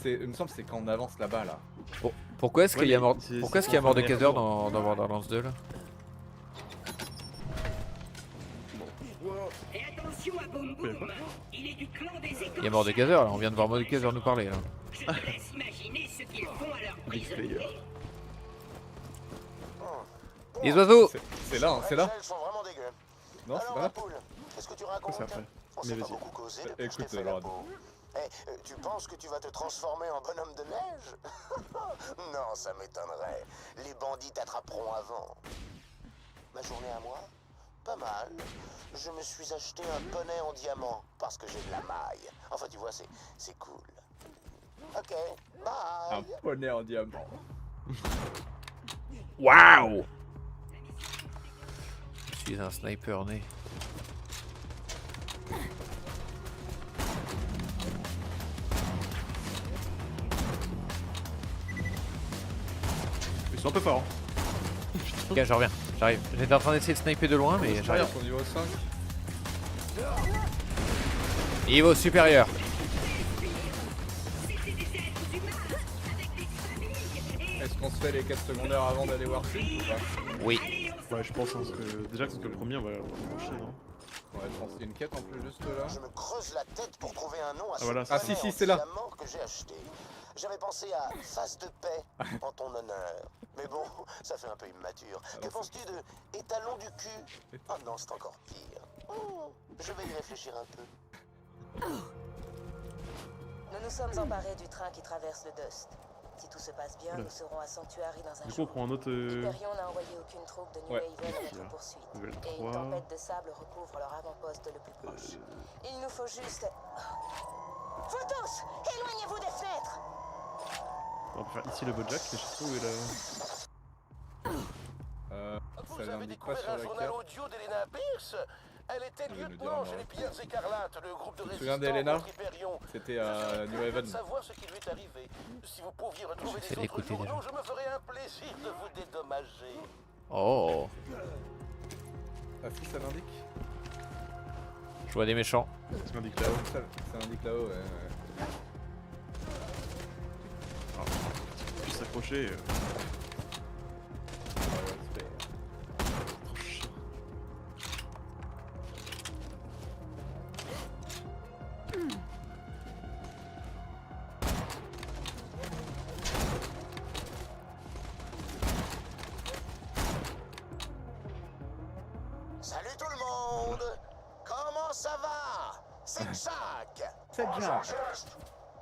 Il me semble que c'est quand on avance là-bas là. Pourquoi est-ce qu'il y a mort, c'est- pourquoi est-ce qu'il y a mort de Kaiser dans Borderlands 2 là? Et attention à Boum Boum, il est du clan des écorchés. Il y a mort de Kaiser là, on vient de voir mort de Kaiser nous parler là. Je te laisse imaginer ce qu'ils font à leurs prisonniers. Les oiseaux. C'est là, hein, c'est là. Elles sont vraiment dégueu. Non, c'est Alors, pas ma là. poule, qu'est-ce que tu racontes? C'est après. On Mais s'est pas vas-y. beaucoup causé depuis que je t'ai Écoute, fait la Lord. peau. Tu penses que tu vas te transformer en bonhomme de neige? Non, ça m'étonnerait. Les bandits t'attraperont avant. Ma journée à moi? Pas mal. Je me suis acheté un poney en diamant parce que j'ai de la maille. Enfin, tu vois, c'est cool. Ok, Un bye. poney en diamant. Waouh! Je suis un sniper né. Ils sont un peu forts. Ok, je reviens, j'arrive. J'étais en train d'essayer de sniper de loin, mais j'arrive. Son niveau 5. Niveau supérieur. Est-ce qu'on se fait les quêtes secondaires avant d'aller voir Sylph ou pas? Oui. Ouais, je pense, hein, parce que déjà que le premier, on va franchir, non? Ouais, je pense qu'il y a une quête en plus juste là. Je me creuse la tête pour trouver un nom à ce voilà, Ah, poney si, en c'est là. diamant que j'ai acheté. J'avais pensé à Face de paix en ton honneur. Mais bon, ça fait un peu immature. Que penses-tu de étalon du cul? Oh non, c'est encore pire. Je vais y réfléchir un peu. Nous nous sommes emparés du train qui traverse le Dust. Si tout se passe bien, nous serons à Sanctuary dans un Du coup, on jour. prend un autre. Hyperion n'a envoyé aucune troupe de New Ouais. Haven à notre poursuite. Level Et 3. une tempête de sable recouvre leur avant-poste le plus proche. Il nous faut juste... Vous tous, éloignez-vous des fenêtres! On peut faire ici le Bojack, mais je sais pas où est la. Ça Vous avez l'indique pas découvert sur un la journal carte. audio d'Elena Pierce. Elle était Il va nous dire lieutenant un chez nom. les Pirates Écarlates, le groupe de Tu te souviens résistants d'Elena? contre Hyperion. C'était Je à serais New curieux Haven. de savoir ce qui lui est arrivé. Si vous pouviez retrouver J'essaie les autres d'écouter journaux, déjà. je me ferais un plaisir de vous dédommager. Oh. Ah si, ça l'indique? Je vois des méchants. Ça m'indique là-haut. Ça l'indique là-haut, ouais. Je puisse s'accrocher. Salut tout le monde! Comment ça va? C'est Jack! C'est Jack.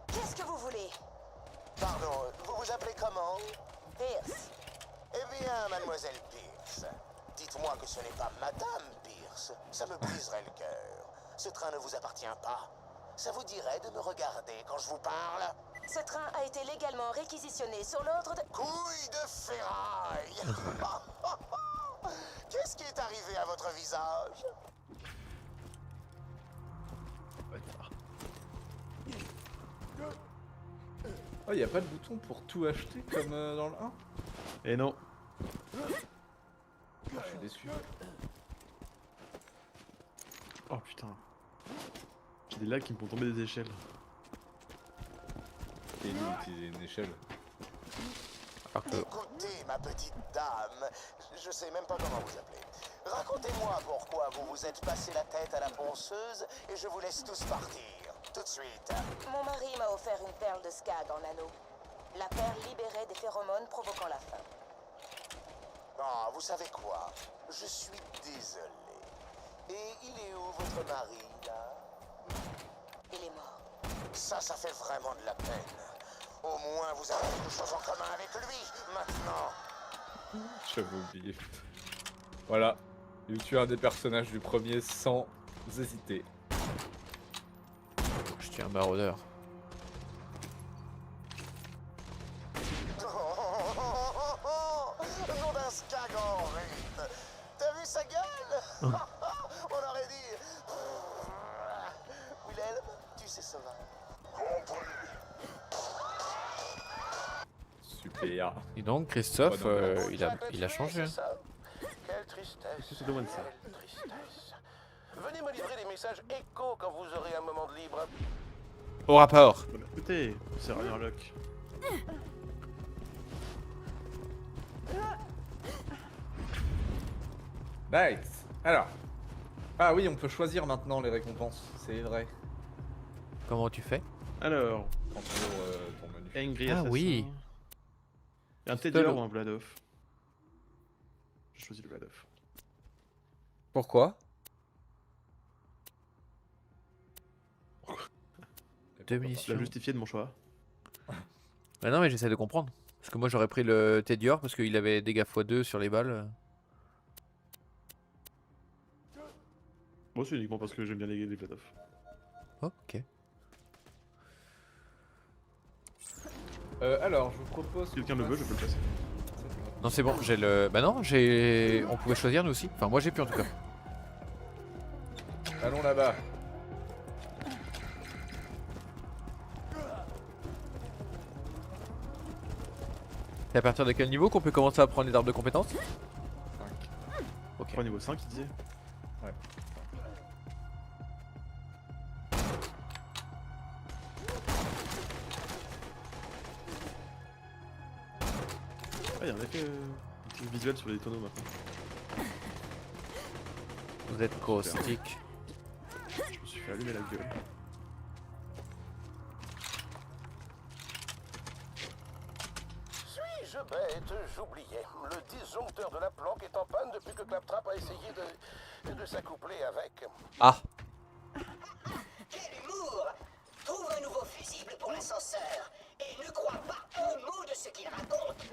Qu'est-ce que vous voulez? Pardon, vous vous appelez comment? Pierce. Eh bien, mademoiselle Pierce, dites-moi que ce n'est pas Madame Pierce. Ça me briserait le cœur. Ce train ne vous appartient pas. Ça vous dirait de me regarder quand je vous parle? Ce train a été légalement réquisitionné sur l'ordre de... Couille de ferraille! Qu'est-ce qui est arrivé à votre visage? Oh, y a pas de bouton pour tout acheter comme dans le 1? Et non. Je suis déçu. Oh putain. J'ai des lags qui me font tomber des échelles. Et nous utiliser une échelle. Écoutez, ma petite dame, je sais même pas comment vous appeler. Racontez-moi pourquoi vous vous êtes passé la tête à la ponceuse et je vous laisse tous partir. Tout de suite. Mon mari m'a offert une perle de skag en anneau. La perle libérait des phéromones provoquant la faim. Ah, vous savez quoi? Je suis désolé. Et il est où votre mari, là? Il est mort. Ça fait vraiment de la peine. Au moins, vous avez quelque chose en commun avec lui, maintenant. J'avais oublié. Voilà. Il tue un des personnages du premier sans hésiter. Je tue un maraudeur. Nom d'un skag en rythme. T'as vu sa gueule? On aurait dit... Wilhelm, tu sais sauvage. Super. Et donc Christophe, Ouais, non, il a changé. C'est ça. Quelle tristesse. C'est de one, ça. Quelle tristesse. Venez me livrer des messages échos quand vous aurez un moment de libre. Au rapport. Bah, écoutez, c'est rien lock. Nice. Alors. Ah oui, on peut choisir maintenant les récompenses, c'est vrai. Comment tu fais? Alors, Quand tu ouvres ton menu. Angry Ah Assassin. oui. Un Teddy ou un Bladoff? J'ai choisi le Bladoff. Pourquoi? 2 munitions. La justifié de mon choix. Bah non mais j'essaie de comprendre. Parce que moi j'aurais pris le Tedior parce qu'il avait dégâts x2 sur les balles. Moi c'est uniquement parce que j'aime bien les platoffs. Ok. Alors, je vous propose. Si quelqu'un le veut, je peux le passer. Non c'est bon, j'ai le... Bah non, j'ai... On pouvait choisir nous aussi. Enfin moi j'ai pu en tout cas. Allons là-bas. C'est à partir de quel niveau qu'on peut commencer à prendre les arbres de compétences? 5. Ok. Niveau 5 il disait. Ouais. Ah, y'a un effet un petit visuel sur les tonneaux maintenant. Vous êtes caustique. Je me suis fait allumer la gueule. Suis-je bête? J'oubliais. Le disjoncteur de la planque est en panne depuis que Claptrap a essayé de s'accoupler avec. Ah. Quel humour! Trouve un nouveau fusible pour l'ascenseur et ne crois pas un mot de ce qu'il raconte.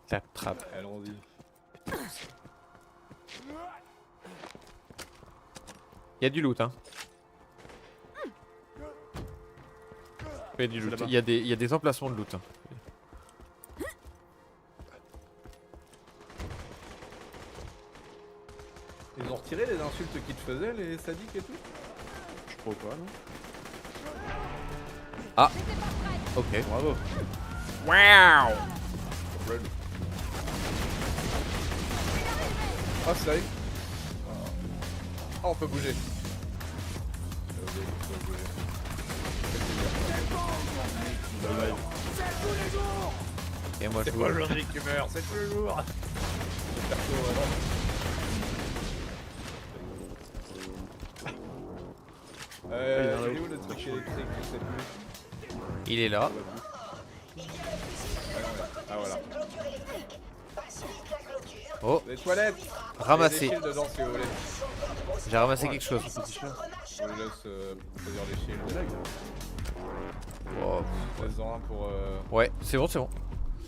Claptrap. Allons-y. Il y a du loot hein. Il y a du loot. Il y a des emplacements de loot. Hein. Ils ont retiré les insultes qu'ils te faisaient, les sadiques et tout? Je crois pas, non? Ah. Ok. Bravo. Waouh. Ah, c'est vrai. Ah, on peut bouger. Et moi je C'est pas logique qui meurt, c'est tous les jours. Il est où le truc électrique? Je sais plus. Il est là. Ah voilà. Oh. Les toilettes. Ramassé. Il y a des shields dedans si vous voulez. J'ai ramassé quelque chose. Je vous laisse choisir les shields. Oh. Laisse-en un pour. Ouais, c'est bon, c'est bon.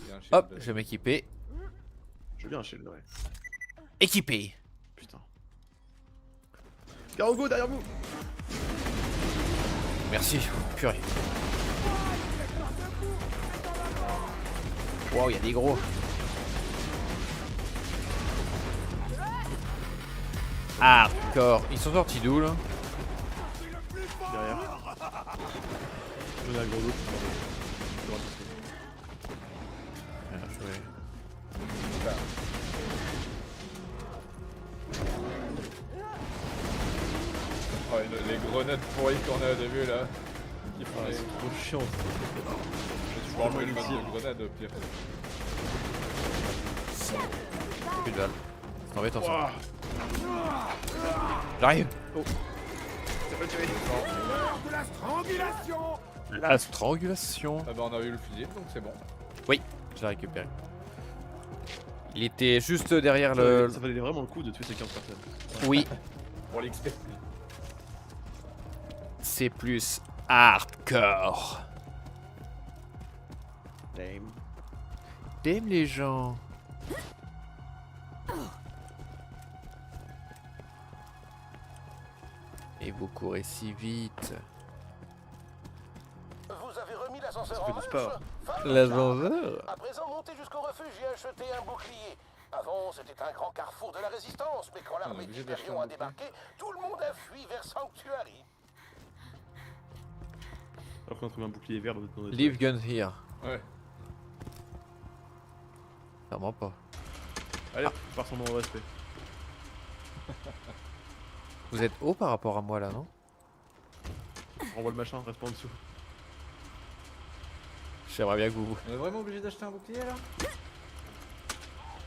Il y a un shield. Hop, je vais m'équiper. Je veux bien un shield, ouais. Équipé. Putain. Garogo derrière vous. Merci. Purée. Waouh, il y a des gros. Hardcore. Ils sont sortis d'où là? Derrière. Je donne un gros loot. Bien joué. Oh, les grenades pourries qu'on a au début là. Qui font les... C'est trop chiant. Je vais enlever le mode de grenade au pire. Plus de balles. C'est embêtant ça. J'arrive. Oh. De la strangulation. La strangulation. Ah bah on a eu le fusible donc c'est bon. Oui, je l'ai récupéré. Il était juste derrière le... Ça valait vraiment le coup de tuer ces 15 personnes. Oui. Pour l'XP. C'est plus hardcore. Damn. Damn les gens. Et vous courez si vite. Vous avez remis l'ascenseur Ça en fait du marche? sport. L'ascenseur. À présent, montez jusqu'au refuge et achetez un bouclier. Avant, c'était un grand carrefour de la résistance, mais quand l'armée obligé d'acheter d'Hyperion un a débarqué, tout le monde a fui vers Sanctuary. Alors qu'on a trouvé un bouclier vert dans notre Leave gun here. Ouais. Clairement pas. Allez, par son nom au respect. Vous êtes haut par rapport à moi là, non? Renvoie le machin, reste pas en dessous. J'aimerais bien que vous... On est vraiment obligé d'acheter un bouclier là?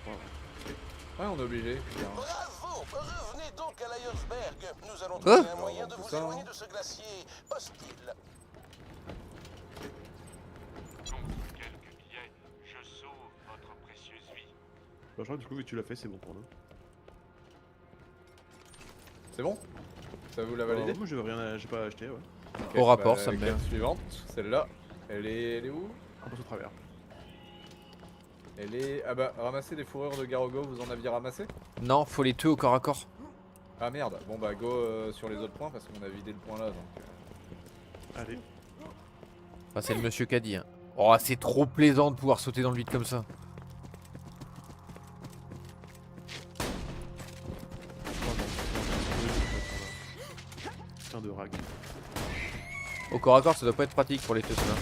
Ouais, on est obligé. Bien. Bravo! Revenez donc à Lyonsberg. Nous allons Hein? trouver un moyen de Tout vous ça, éloigner hein. de ce glacier hostile. Quelques billets, je sauve votre précieuse vie. Bah, je crois que du coup, vu que tu l'as fait, c'est bon pour nous. C'est bon? Ça vous l'a validé? Moi j'ai pas acheté, ouais. Ok, Au rapport, bah, ça me met. carte suivante, celle-là. Elle est où? On passe au travers. Elle est... Ah bah, ramasser des fourrures de Garogo, vous en aviez ramassé? Non, faut les tuer au corps à corps. Ah merde, bon bah go sur les autres points parce qu'on a vidé le point là donc... Allez. Enfin, c'est le monsieur qui a dit. Hein. Oh, c'est trop plaisant de pouvoir sauter dans le vide comme ça. Putain de rag. Au corps à corps, ça doit pas être pratique pour les teufs là.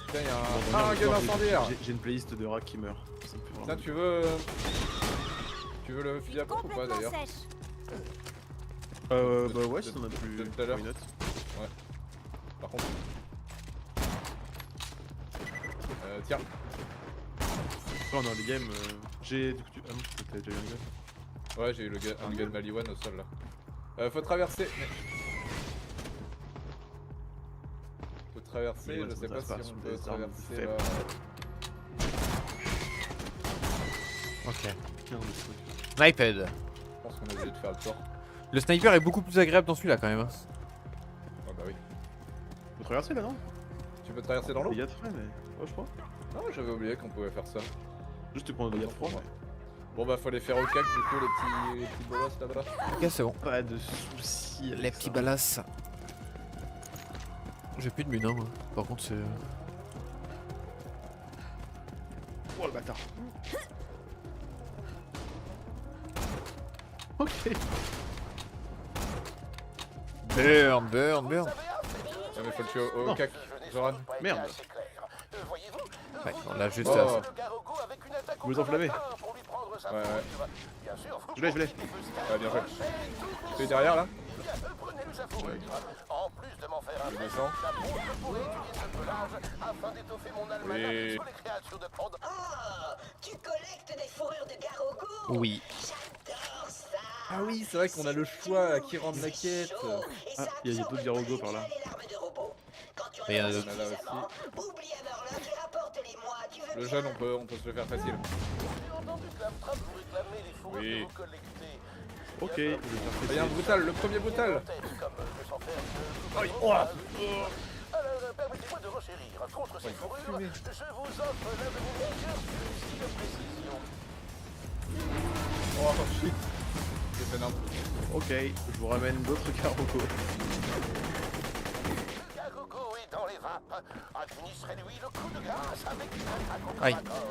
Putain, y'a un gun incendiaire. J'ai une playlist de rag qui meurt. Ça me fait vraiment- Tiens, tu veux... Tu veux le fusil à pompe ou pas d'ailleurs? Bah ouais, si t'en as plus... De tout à l'heure. why not. Ouais. Par contre... tiens. Après on a des games... J'ai... Du coup, ah non, t'as déjà eu un gun. Ouais, j'ai eu un gun Maliwan au sol là. Faut traverser... Mais... Faut traverser, Maliwan, je ça sais pas si traverse on par peut des armes traverser faibles. là... Ok. Putain, le truc. Sniped. Je pense qu'on a obligé de faire le tour. Le sniper est beaucoup plus agréable dans celui-là quand même. Hein. Ah bah oui. Faut traverser là, non? Tu peux traverser dans l'eau? Il y a de frais, mais... Ouais, je crois. Non, j'avais oublié qu'on pouvait faire ça. Juste prendre des froid, mais... Bon bah faut les faire au cac du coup les petits bolosses là-bas. Ok, c'est bon. Pas de soucis. Les petits balasses. J'ai plus de mine, hein, moi. Par contre, c'est. Oh le bâtard. Ok. Burn, burn, burn. Ah mais faut le tuer au cac, Zoran. Merde. Ouais, on l'a juste. Oh. Vous les enflammez? Ouais, ouais. Je l'ai. Ouais, bien fait. Tu es derrière là? En plus de m'en faire un Je descends. je pourrais utiliser ce pelage afin d'étoffer mon almanach Oui. sur les créatures de Prod. Oh, tu collectes des fourrures de Garogo? Oui. J'adore ça. Ah oui, c'est vrai qu'on a le choix à qui rendre la quête. Ah, il y a d'autres Garogo par là. Mais il y en a On d'autres. a là aussi. Oublie Hammerlock et rapporte-les-moi, tu veux Le bien? jeune, on peut se le faire facile. J'ai entendu Claptrap vous réclamer les fourrures Oui. que vous collectez. Ok, je vais faire Il y a un brutal, le premier brutal. Comme je sens faire Aïe, oh là. Alors, permettez-moi de renchérir. Contre ces fourrures, je vous offre l'un de mes meilleurs fusils de précision. Oh shit. J'ai fait n'importe. Ok, je vous ramène d'autres Garogo. Le Garogo est dans les vapes. Administrez-lui le coup de grâce avec une attaque au corps Aïe. à corps.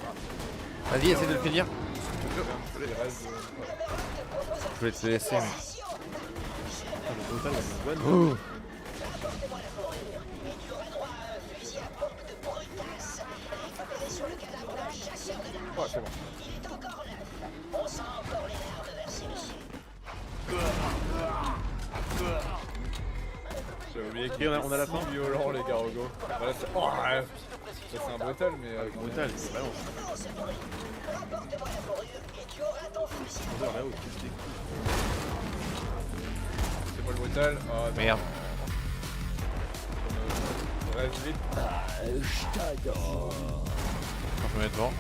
Vas-y, essaie de le finir. Il reste... Je vais te laisser, mais. Ah, le brutal, il y a une Oh. bonne. Apporte-moi la fourrure et tu auras droit à un fusil à pompe de brutasse récupéré sur le cadavre d'un chasseur de l'arche. Ouais, c'est bon. Il est encore neuf. On sent encore les larmes versées dessus. J'ai oublié Et on a la fin. violent les Garogo. Voilà, oh, ouais. Ça c'est un brutal mais... Brutal, c'est vraiment. Rapporte-moi la fourrure et tu auras ton fusil à pompe. Là-haut, qu'est-ce que c'est? C'est moi le brutal. Oh, non. Merde. Reste vite. Quand je me mets devant.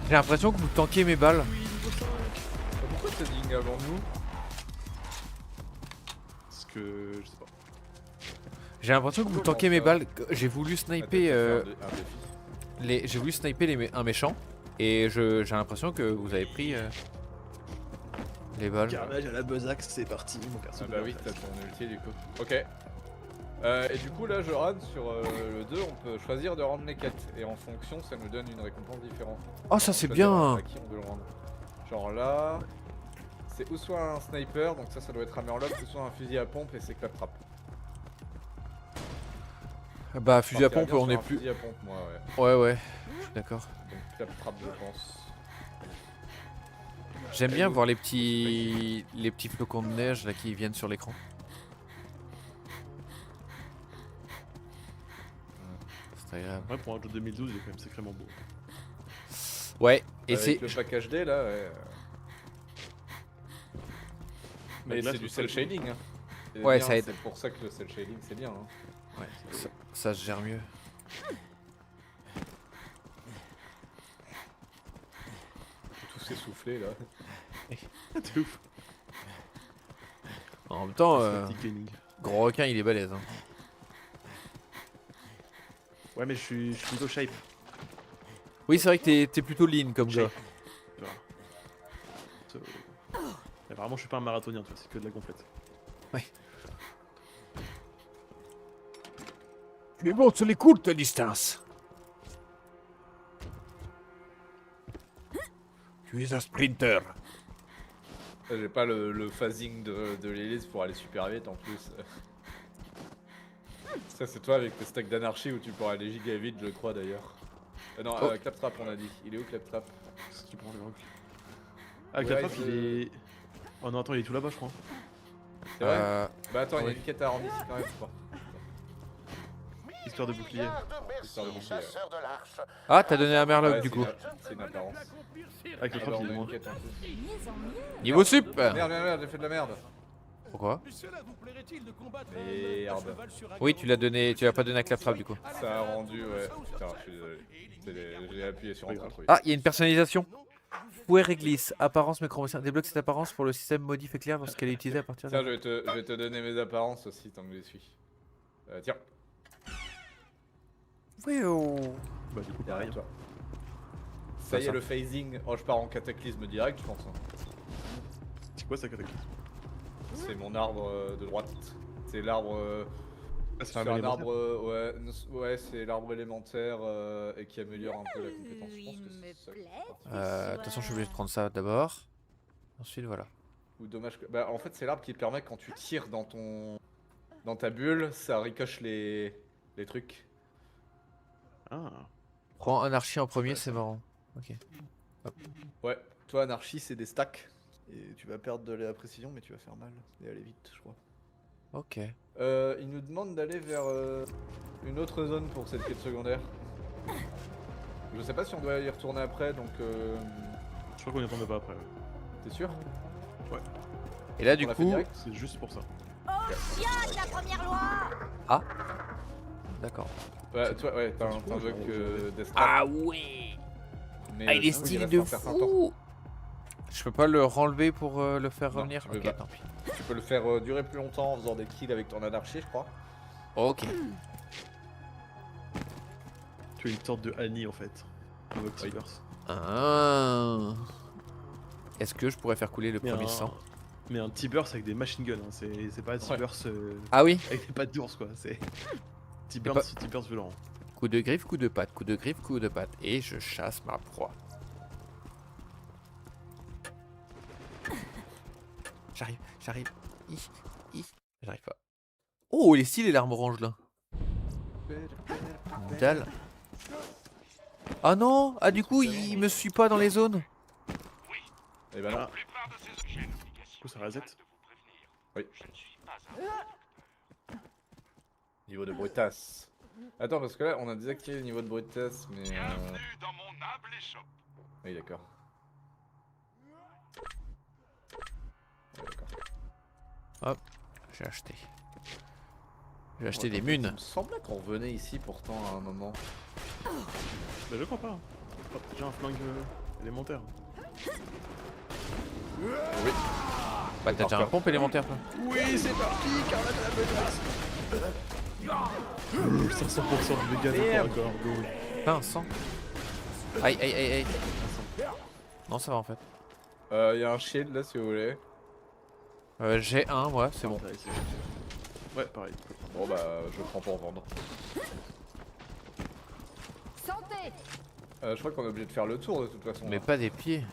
J'ai l'impression que vous tankez mes balles. Pourquoi t'as dit avant nous? Parce que... je sais pas. J'ai l'impression que vous tankez mes balles. J'ai voulu sniper. J'ai voulu sniper un méchant. Et j'ai l'impression que vous avez pris les balles. Carnage à la buzzaxe, c'est parti, mon perso. Ah bah oui, t'as ton ulti du coup. Ok. Et du coup là je run sur le 2, on peut choisir de rendre les quêtes. Et en fonction ça nous donne une récompense différente. Oh ça c'est On peut bien. choisir à qui on veut le rendre. Genre là, c'est ou soit un sniper, donc ça doit être Hammerlock, ou soit un fusil à pompe et c'est Claptrap. Bah fusil à Partirais pompe bien on sur est un plus. Fusil à pompe moi ouais. Ouais je suis d'accord. Donc Claptrap je pense. J'aime bien voir les petits flocons de neige là qui viennent sur l'écran. C'est agréable. Ouais, pour un jeu 2012, il est quand même sacrément beau. Ouais, et c'est. Avec le pack HD là, ouais. Mais glace, c'est du faut cel pas- shading. Hein. C'est Ouais, bien, ça aide. C'est pour ça que le cel shading c'est bien. Hein. Ouais, ça se gère mieux. Tout s'essouffler là. C'est ouf. En même temps, Petit gaming. gros requin il est balèze. Hein. Ouais, mais je suis plutôt shape. Oui, c'est vrai que t'es plutôt lean comme gars. Shape. Voilà. Mais vraiment, je suis pas un marathonien, tu vois, c'est que de la complète. Ouais. Tu es bon sur les courtes distances. Tu es un sprinter. J'ai pas le phasing de l'hélice pour aller super vite en plus. Ça c'est toi avec tes stacks d'anarchie où tu pourras aller giga vite je crois d'ailleurs. Non, Oh. Claptrap on a dit. Il est où Claptrap? Qu'est-ce que tu prends les rocs? Ah, Ouais, Claptrap, il est. Oh non, attends, il est tout là-bas, je crois. C'est vrai Euh, Bah attends, il y a oui. une quête à rendre ici quand même je crois. Histoire de bouclier. Histoire de bouclier, ouais. Chasseur de l'Arche. Ah, t'as donné un Merloc Ouais, du c'est coup. C'est une apparence. Avec le Ah, trap, bah, il on est a moins. une quête en plus. Niveau sup. Merde, j'ai fait de la merde. Pourquoi? Merde. Oui, tu l'as donné, tu l'as pas donné à Claptrap du coup. Ça a rendu, ouais. Putain, je suis désolé. J'ai appuyé sur Enter trop vite. Ah, il y a une personnalisation. Fouet réglisse, apparence mécromoncien. Débloque cette apparence pour le système modif éclair lorsqu'elle est utilisée à partir Tiens, de. je vais te donner mes apparences aussi tant que j'y suis. Tiens. Oui, oh. Bah, du coup, Derrière pareil. toi. Ça y est, le phasing. Oh, je pars en cataclysme direct, je pense. Hein. C'est quoi ça, cataclysme? C'est mon arbre de droite. C'est l'arbre. Ah, c'est C'est un un élémentaire. arbre. Ouais, c'est l'arbre élémentaire et qui améliore un peu la compétence. Je pense que c'est ça. qui est parti. Attention, je suis obligé de prendre ça d'abord. Ensuite, voilà. Ou dommage que. Bah, en fait, c'est l'arbre qui permet quand tu tires dans ta bulle, ça ricoche les trucs. Ah. Prends anarchie en premier, c'est marrant. Ok. Hop. Ouais, toi, anarchie, c'est des stacks. Et tu vas perdre de la précision, mais tu vas faire mal. Et aller vite, je crois. Ok. Il nous demande d'aller vers une autre zone pour cette quête secondaire. Je sais pas si on doit y retourner après, donc. Je crois qu'on y retourne pas après. Ouais. T'es sûr? Ouais. Et là, du On l'a fait coup. direct C'est juste pour ça. Chien de la première loi. Ah. D'accord. Ouais, toi, ouais, t'as un bug d'estrade. Ah ouais. Mais, Ah, il est du coup, stylé reste de un certain temps. fou. Je peux pas le renlever pour le faire Non, revenir. tu peux Ok, pas. tant pis. Tu peux le faire durer plus longtemps en faisant des kills avec ton anarchie, je crois. Ok. Tu es une sorte de Annie en fait. Avec T-Burst. Ah. Est-ce que je pourrais faire couler le premier sang? Mais un T-Burst avec des machine guns, hein. C'est pas un T-Burst Ah oui. avec des pattes d'ours quoi. C'est T-Burst violent. Coup de griffe, coup de patte, coup de griffe, coup de patte. Et je chasse ma proie. J'arrive. J'arrive pas. Oh, il est stylé l'arme orange là. Une dalle. Ah non. Ah du coup, il me suit pas dans les zones. Et bah non. Ah. Du coup ça reset. Oui. Niveau de brutasse. Attends, parce que là, on a désactivé le niveau de brutasse, mais. Bienvenue dans mon humble échoppe. Oui, d'accord. Ouais, d'accord. Hop, j'ai acheté. J'ai acheté des munes. Il me semblait qu'on revenait ici pourtant à un moment. Bah je crois pas. Oh, j'ai un flingue élémentaire. Oui. Bah t'as déjà un pompe élémentaire toi. Oui c'est parti, Carla de la menace. 500% de dégâts de corps à corps, go. Putain, 100. Aïe. Non, ça va en fait. Y a un shield là si vous voulez. J'ai un, moi, c'est bon. Ouais, pareil. Bon bah, je prends pour vendre. Santé. Je crois qu'on est obligé de faire le tour de toute façon. Mais là. pas des pieds.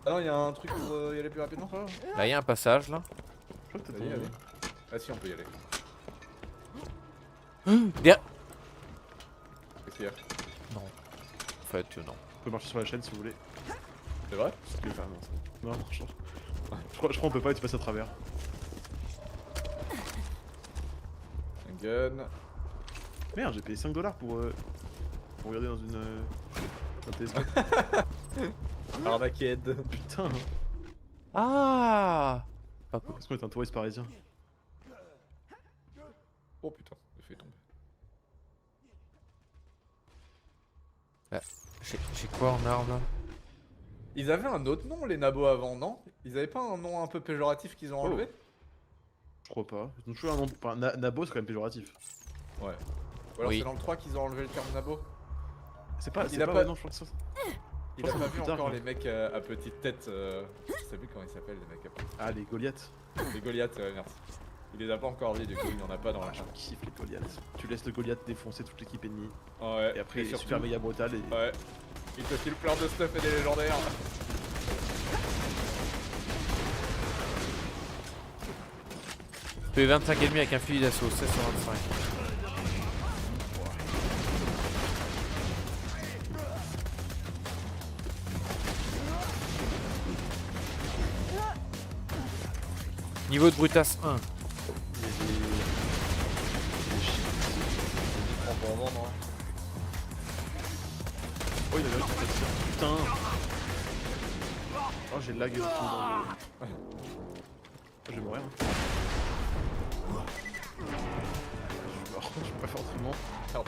Ah non, y a un truc pour y aller plus rapidement. Là, il y a un passage là. Je crois que Vas-y, allez. Ah si, on peut y aller. Bien. Qu'est-ce qu'il y a? Non. En fait, non. On peut marcher sur la chaîne si vous voulez. C'est vrai? Enfin, non, non, je crois qu'on peut pas et tu passes à travers. Un gun. Merde, j'ai payé 5$ pour regarder dans une Un télescope. Arnaqued. Putain. Ah. Est-ce qu'on est un touriste parisien? Oh putain, j'ai fait tomber. J'ai quoi en arme là? Ils avaient un autre nom les nabos avant, non? Ils avaient pas un nom un peu péjoratif qu'ils ont enlevé? Je crois pas. Ils ont toujours un nom. Enfin, Nabo c'est quand même péjoratif. Ouais. Ou alors c'est dans le 3 qu'ils ont enlevé le terme nabo? C'est pas. Il a pas. pas. Non, je crois que ça. Il a pas vu encore les mecs à petite tête. Je sais plus comment ils s'appellent les mecs à petite tête. Ah, les Goliaths. Les Goliaths, merci. Il les a pas encore vus, du coup il y en a pas dans la Je chambre. kiffe les Goliaths. Tu laisses le Goliath défoncer toute l'équipe ennemie. Ouais. Et après il est surtout- super méga brutal et. Ouais. Il te file plein de stuff et des légendaires. Tuer 25 ennemis avec un fusil d'assaut, 16 sur 25. Niveau de brutasse 1. Oh, il y en a un qui fait ça. Putain. Oh, j'ai le lag. Je vais mourir. Je suis pas forcément. Oh,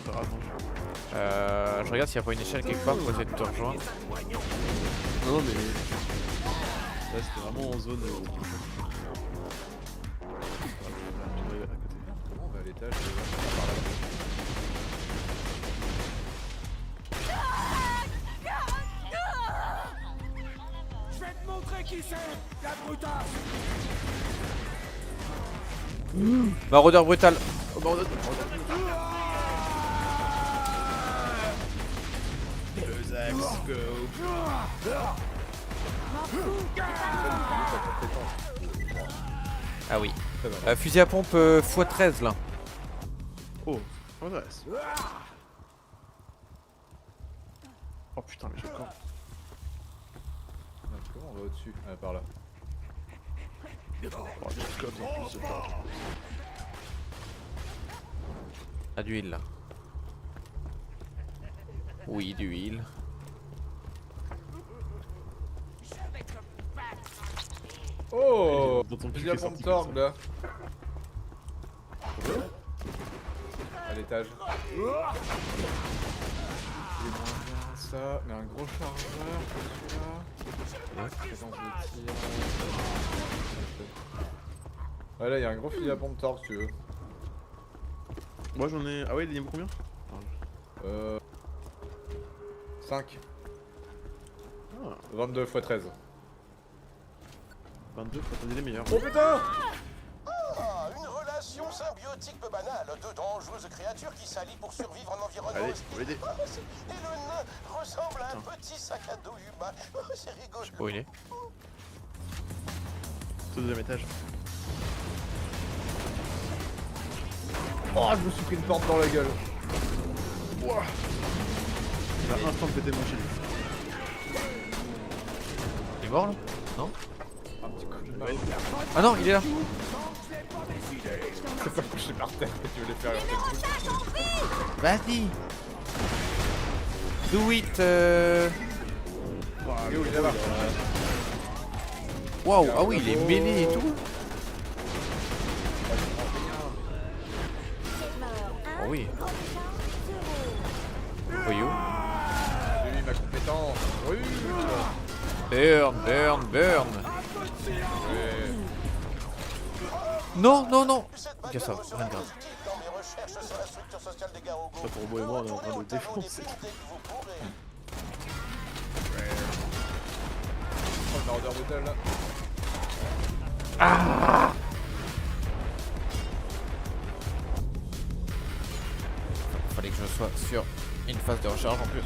t'as raison. Je regarde s'il n'y a pas une échelle quelque part pour essayer de te rejoindre. Non, mais. Là, c'était vraiment en zone. On va à l'étage. Je vais te montrer qui c'est, la brutasse. Maraudeur brutal. Ah oui. Fusil à pompe x13 là. Oh, m'intéresse. Oh putain, mais j'ai encore. Comment on va au-dessus? Ah, par là. Oh, des scopes en plus, Ah, d'huile là. Oui, d'huile. Oh! Dans ton cul, Il y a qui est mon sorti torgue là. À l'étage. Il est moins bien ça, mais un gros chargeur comme celui-là. Présence de tir. Ouais, là il y a un gros fusil à pompe torgue si tu veux. Moi j'en ai. Ah ouais, il y a combien? 5. Ah. 22 x 13. 22, faut attendre les meilleurs. Oh putain! Ah, une relation symbiotique peu banale. Deux dangereuses créatures qui s'allient pour survivre en environnement Allez, hostile. faut l'aider. Ah, et le nain ressemble à un petit sac à dos humain. Oh, c'est rigolo. Oh, il est. Au deuxième étage. Oh, je me suis pris une porte dans la gueule. Ouah. Il a instant de péter mon shield. Il est mort là? Non? Un petit coup de main. Ah non, il est là. C'est pas couché par terre que tu voulais faire un truc. Vas-y. Do it. Et où il est là-bas? Waouh, ah oui, il est mêlé et tout. Oh oui. Voyou. J'ai eu ma compétence. Oui. Burn, burn, burn. Ouais. Non, non, non. Ok, ça va, rien de grave. Dans mes recherches sur la structure sociale des Garogos. Ça pour moi et moi, on est en train de le défoncer. Oh, le maraudeur brutal là. Ah! Fallait que je sois sur une phase de recharge en plus.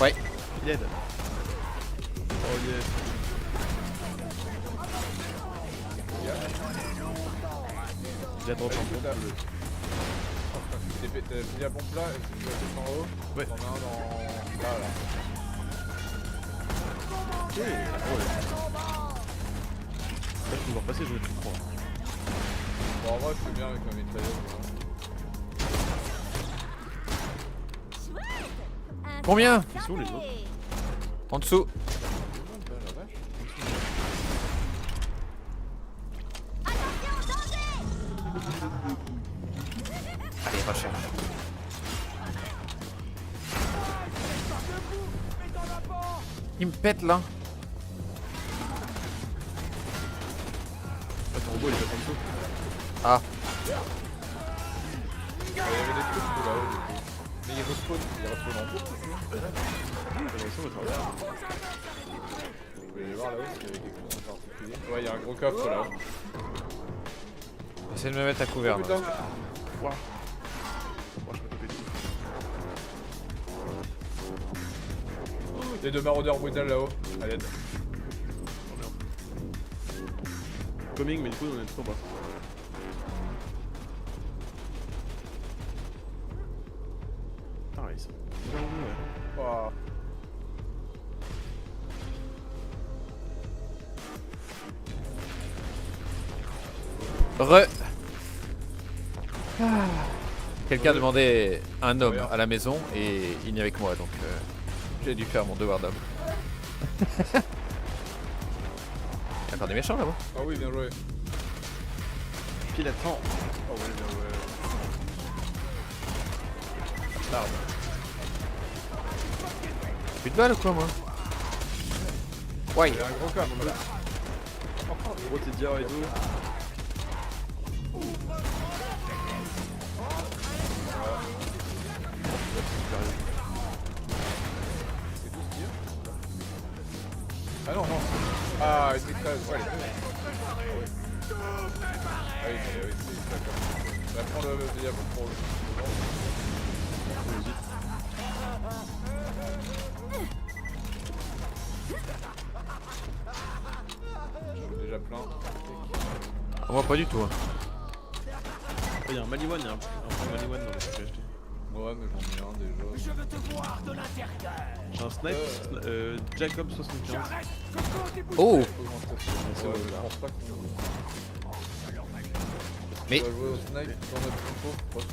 Ouais. Il aide. Oh yes. Il a drop un peu. T'as mis la pompe là, est-ce que tu vas descendre en haut? Ouais. T'en as un dans... là, là. Ok, oh ouais. Là je peux voir passer, je vais tout prendre. Bon, en vrai, je suis bien avec ma mitrailleuse. Combien? Ils sont les autres. En dessous. Allez, recherche. Il me pète là. Ton robot il est pas en dessous. Ah. Il y avait des trucs tout là-haut du coup. Mais il respawn en boucle aussi. Vous voulez aller voir là-haut s'il y avait quelque chose en particulier? Ouais, il y a un gros coffre là-haut. Essaye de me mettre à couvert. Oh, putain. Moi je peux taper dessus. Il y a deux maraudeurs brutales là-haut. À l'aide. Oh merde. Coming, mais du coup on est trop bas. Pareil ça. Wow. Quelqu'un demandait un homme à la maison et il n'y avait que moi donc j'ai dû faire mon devoir d'homme. Il y a encore des méchants là-bas. Ah oui, bien joué. Pile à temps. Oh ouais, bien joué. Merde. Plus de balles ou quoi moi? Ouais. Il y a un gros coffre là. Gros t'es diarrhée et tout. C'est tout ce qu'il y a. Ah non, non. Ah, une mitrailleuse. Ouais, elle est bonne. Ah oui, mais oui, c'est ça comme. Bah, prends le diable pour le. J'en ai déjà plein. Ah, moi pas du tout. Hein. Il y a un Maliwan, il y a un Maliwan dans le que j'ai acheté. Ouais, mais j'en ai un déjà. Je veux te voir de l'intérieur. J'ai un snipe, Jacob 75. Oh! Ouais, je pense pas qu'on. Mais On va jouer au snipe dans notre compo. Proche.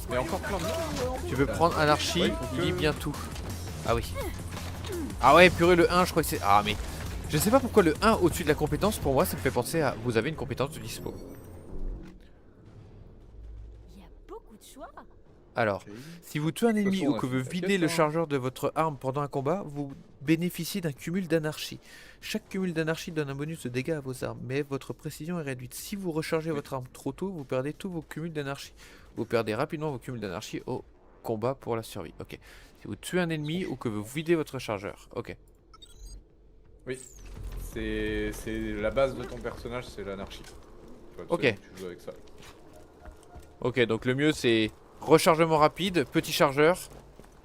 Mais encore plein de monde. tu veux prendre anarchie, Ouais, il lit bien tout. Ah oui. Ah ouais, purée, le 1, je crois que c'est. Ah, mais. Je sais pas pourquoi le 1 au-dessus de la compétence, pour moi, ça me fait penser à. Vous avez une compétence de dispo. Il y a beaucoup de choix. Alors, si vous tuez un ennemi façon, ou on que a vous fait videz la le quête, hein. chargeur de votre arme pendant un combat, vous bénéficiez d'un cumul d'anarchie. Chaque cumul d'anarchie donne un bonus de dégâts à vos armes, mais votre précision est réduite. Si vous rechargez votre arme trop tôt, vous perdez tous vos cumuls d'anarchie. Vous perdez rapidement vos cumuls d'anarchie au combat pour la survie. Ok. Si vous tuez un ennemi ou que vous videz votre chargeur. Ok. Oui. C'est la base de ton personnage, c'est l'anarchie. Ok. Tu joues avec ça. Ok, donc le mieux c'est rechargement rapide, petit chargeur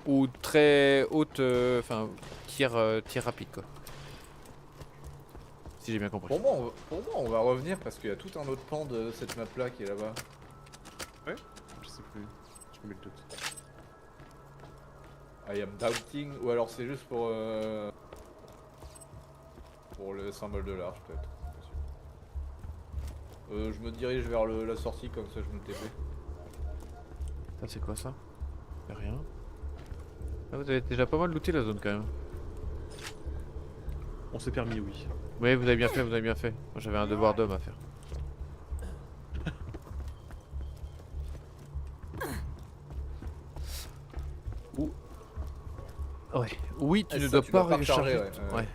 ou très haute, enfin tir rapide quoi. Si j'ai bien compris. Pour moi, on va revenir parce qu'il y a tout un autre pan de cette map là qui est là-bas. Ouais. Je sais plus. Je me mets le doute. I am doubting, ou alors c'est juste pour le symbole de l'arche peut-être. Je me dirige vers la sortie comme ça je me TP. Ça c'est quoi ça? Y'a rien. Ah, vous avez déjà pas mal looté la zone quand même. On s'est permis, oui. Oui, vous avez bien fait, vous avez bien fait. Moi j'avais un devoir d'homme à faire. Ouais. Oui, tu ne dois pas recharger. Ouais.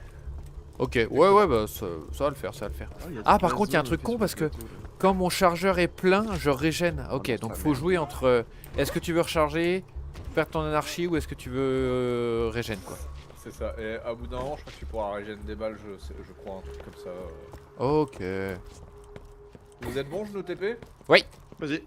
Ok, ouais, bah ça va le faire, ça va le faire. Ah, par contre, il y a un truc con parce que quand mon chargeur est plein, je régène. Ok, donc faut jouer entre est-ce que tu veux recharger, perdre ton anarchie ou est-ce que tu veux régène quoi. C'est ça, et à bout d'un moment, je crois que tu pourras régénérer des balles, je crois, un truc comme ça. Ok. Vous êtes bon, je nous TP? Oui. Vas-y.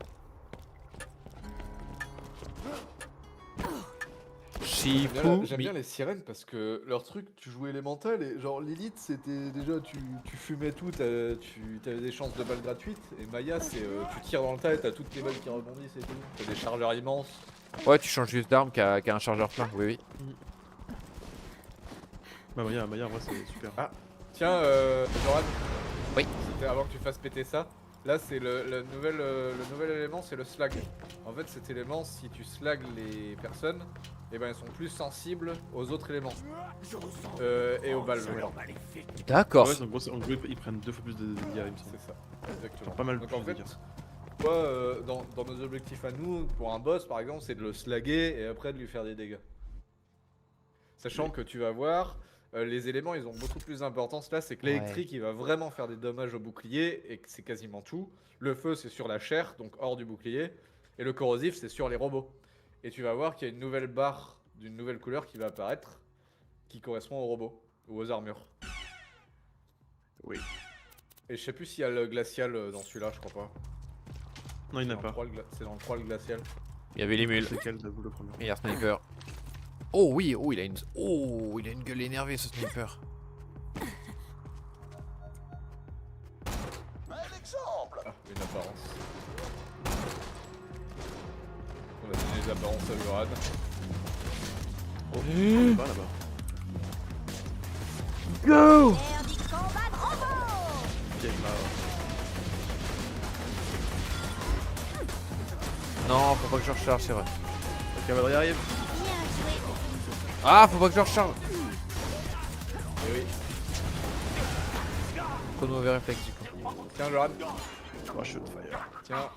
J'aime bien les sirènes parce que leur truc, tu jouais élémental et genre l'élite c'était déjà tu fumais tout, tu avais des chances de balles gratuites et Maya c'est tu tires dans le tas et t'as toutes les balles qui rebondissent et tout, t'as des chargeurs immenses. Ouais, tu changes juste d'arme qu'à un chargeur plein, oui. Bah Maya en vrai c'est super. Ah, tiens Joran. Oui. C'était avant que tu fasses péter ça. Là, c'est le nouvel élément, c'est le slag. En fait, cet élément, si tu slags les personnes, et ben elles sont plus sensibles aux autres éléments. Et aux balles. D'accord. Ouais, en gros, ils prennent 2 fois plus de dégâts, il me semble. C'est ça, exactement. Pas mal Donc plus en de fait, dégâts. toi, dans nos objectifs à nous, pour un boss par exemple, c'est de le slaguer et après de lui faire des dégâts. Sachant que tu vas voir, les éléments ils ont beaucoup plus d'importance là, c'est que l'électrique il va vraiment faire des dommages au bouclier et que c'est quasiment tout. Le feu c'est sur la chair, donc hors du bouclier, et le corrosif c'est sur les robots. Et tu vas voir qu'il y a une nouvelle barre d'une nouvelle couleur qui va apparaître, qui correspond aux robots, ou aux armures. Oui. Et je sais plus s'il y a le glacial dans celui-là, je crois pas. Non, il n'y en a pas. C'est dans le 3 le glacial. Il y avait les mules. C'est quel le premier? Meilleur sniper. Oh oui, oh il a une gueule énervée ce sniper. Ah, une apparence. On va donner les apparences à Uran. Oh, on est pas là-bas. Go! Non, faut pas que je recharge, c'est vrai. La cavalerie arrive. Ah, faut pas que je recharge. Eh oui. Trop de mauvais réflexes du coup. Tiens, Uran. Oh, shoot fire. Tiens.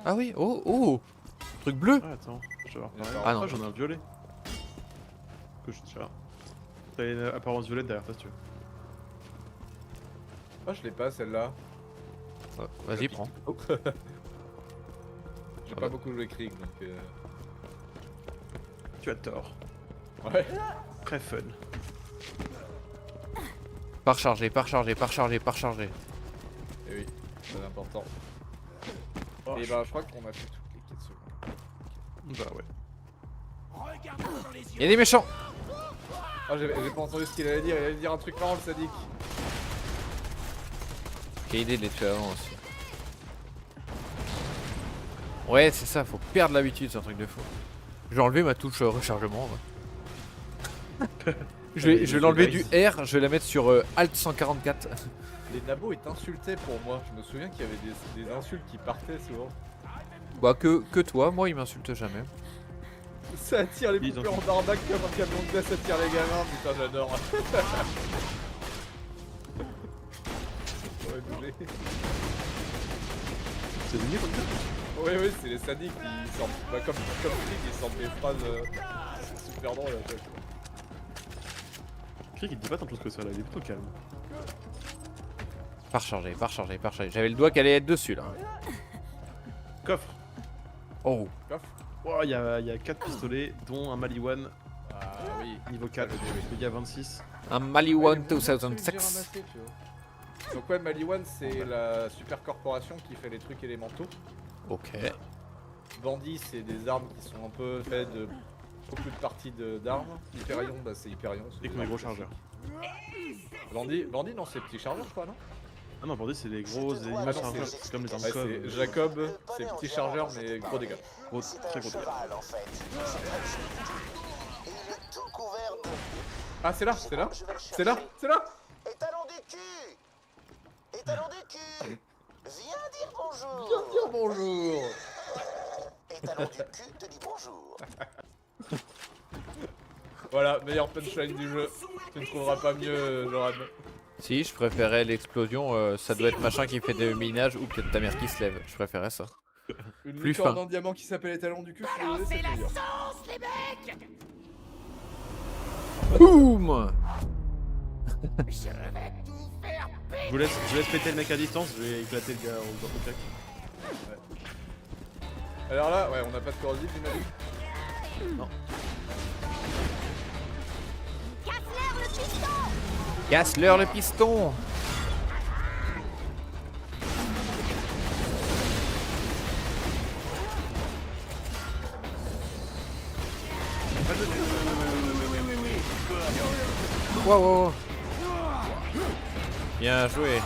Ah oui, oh. Truc bleu. Ah, attends, je vais voir. Ah non. Ah, j'en ai un violet. Que je tire. T'as une apparence violette derrière toi si tu veux. Ah, je l'ai pas celle-là. Vas-y, prends. J'ai pas beaucoup joué Krieg donc. Tu as tort. Ouais. Très fun. Pas recharger, pas recharger, pas recharger, pas recharger. Et oui, c'est important. Oh, et bah, je crois qu'on a fait toutes les 4 secondes. Bah ouais. Y'a des méchants. Ah, j'ai pas entendu ce qu'il allait dire, il allait dire un truc marrant le sadique. Quelle idée de les tuer avant aussi. Ouais, c'est ça, faut perdre l'habitude, c'est un truc de fou. Je vais enlever ma touche rechargement. Ouais. je vais l'enlever du R, je vais la mettre sur Alt 144. Les nabos ils t'insultaient pour moi, je me souviens qu'il y avait des insultes qui partaient souvent. Bah que toi, moi il m'insulte jamais. Ça attire les poupées en barbac comme un camion de glace attire les gamins, putain j'adore. C'est venu comme ça? Oui, c'est les sadiques qui sortent. Bah, comme Krieg, ils sortent des phrases. C'est super drôle à chaque fois. Krieg il te dit pas tant de choses que ça là, il est plutôt calme. Pas recharger, pas recharger, pas recharger. J'avais le doigt qui allait être dessus là. Coffre. Oh. Coffre. Oh, il y a 4 pistolets, dont un Maliwan. Ah oui. Niveau 4, dégâts 26. Un Maliwan 2006. Donc ouais, Maliwan c'est la super corporation qui fait les trucs élémentaux. Ok. Bandit c'est des armes qui sont un peu faites de beaucoup de parties d'armes. Hyperion, bah c'est Hyperion. Et que mes gros chargeurs. Bandit non c'est petit chargeur je crois non? Ah non, Bandit c'est les gros ennemis chargeurs, c'est comme les armes cob. C'est Jacob, c'est petit chargeur mais gros dégâts. Gros, très gros dégâts. Ah c'est là, c'est là, c'est là, c'est là. Étalon du cul. Étalon du cul. Viens dire bonjour. Viens dire bonjour. Étalon du cul te dit bonjour. Voilà, meilleur punchline du jeu. Tu ne trouveras pas mieux, Joran. Si, je préférais l'explosion, ça doit être machin qui fait des minages ou peut-être ta mère qui se lève. Je préférais ça. Une Plus licorne fin. en diamant qui s'appelle Étalon du cul, c'est meilleur. les mecs. Boum. Je vais tout faire péter. Je vous laisse péter le mec à distance, je vais éclater le gars au contact. Alors là, ouais, on n'a pas de corrosif, j'imagine. Non. Casse-leur le piston. Casse-leur le piston. Wow. Bien joué.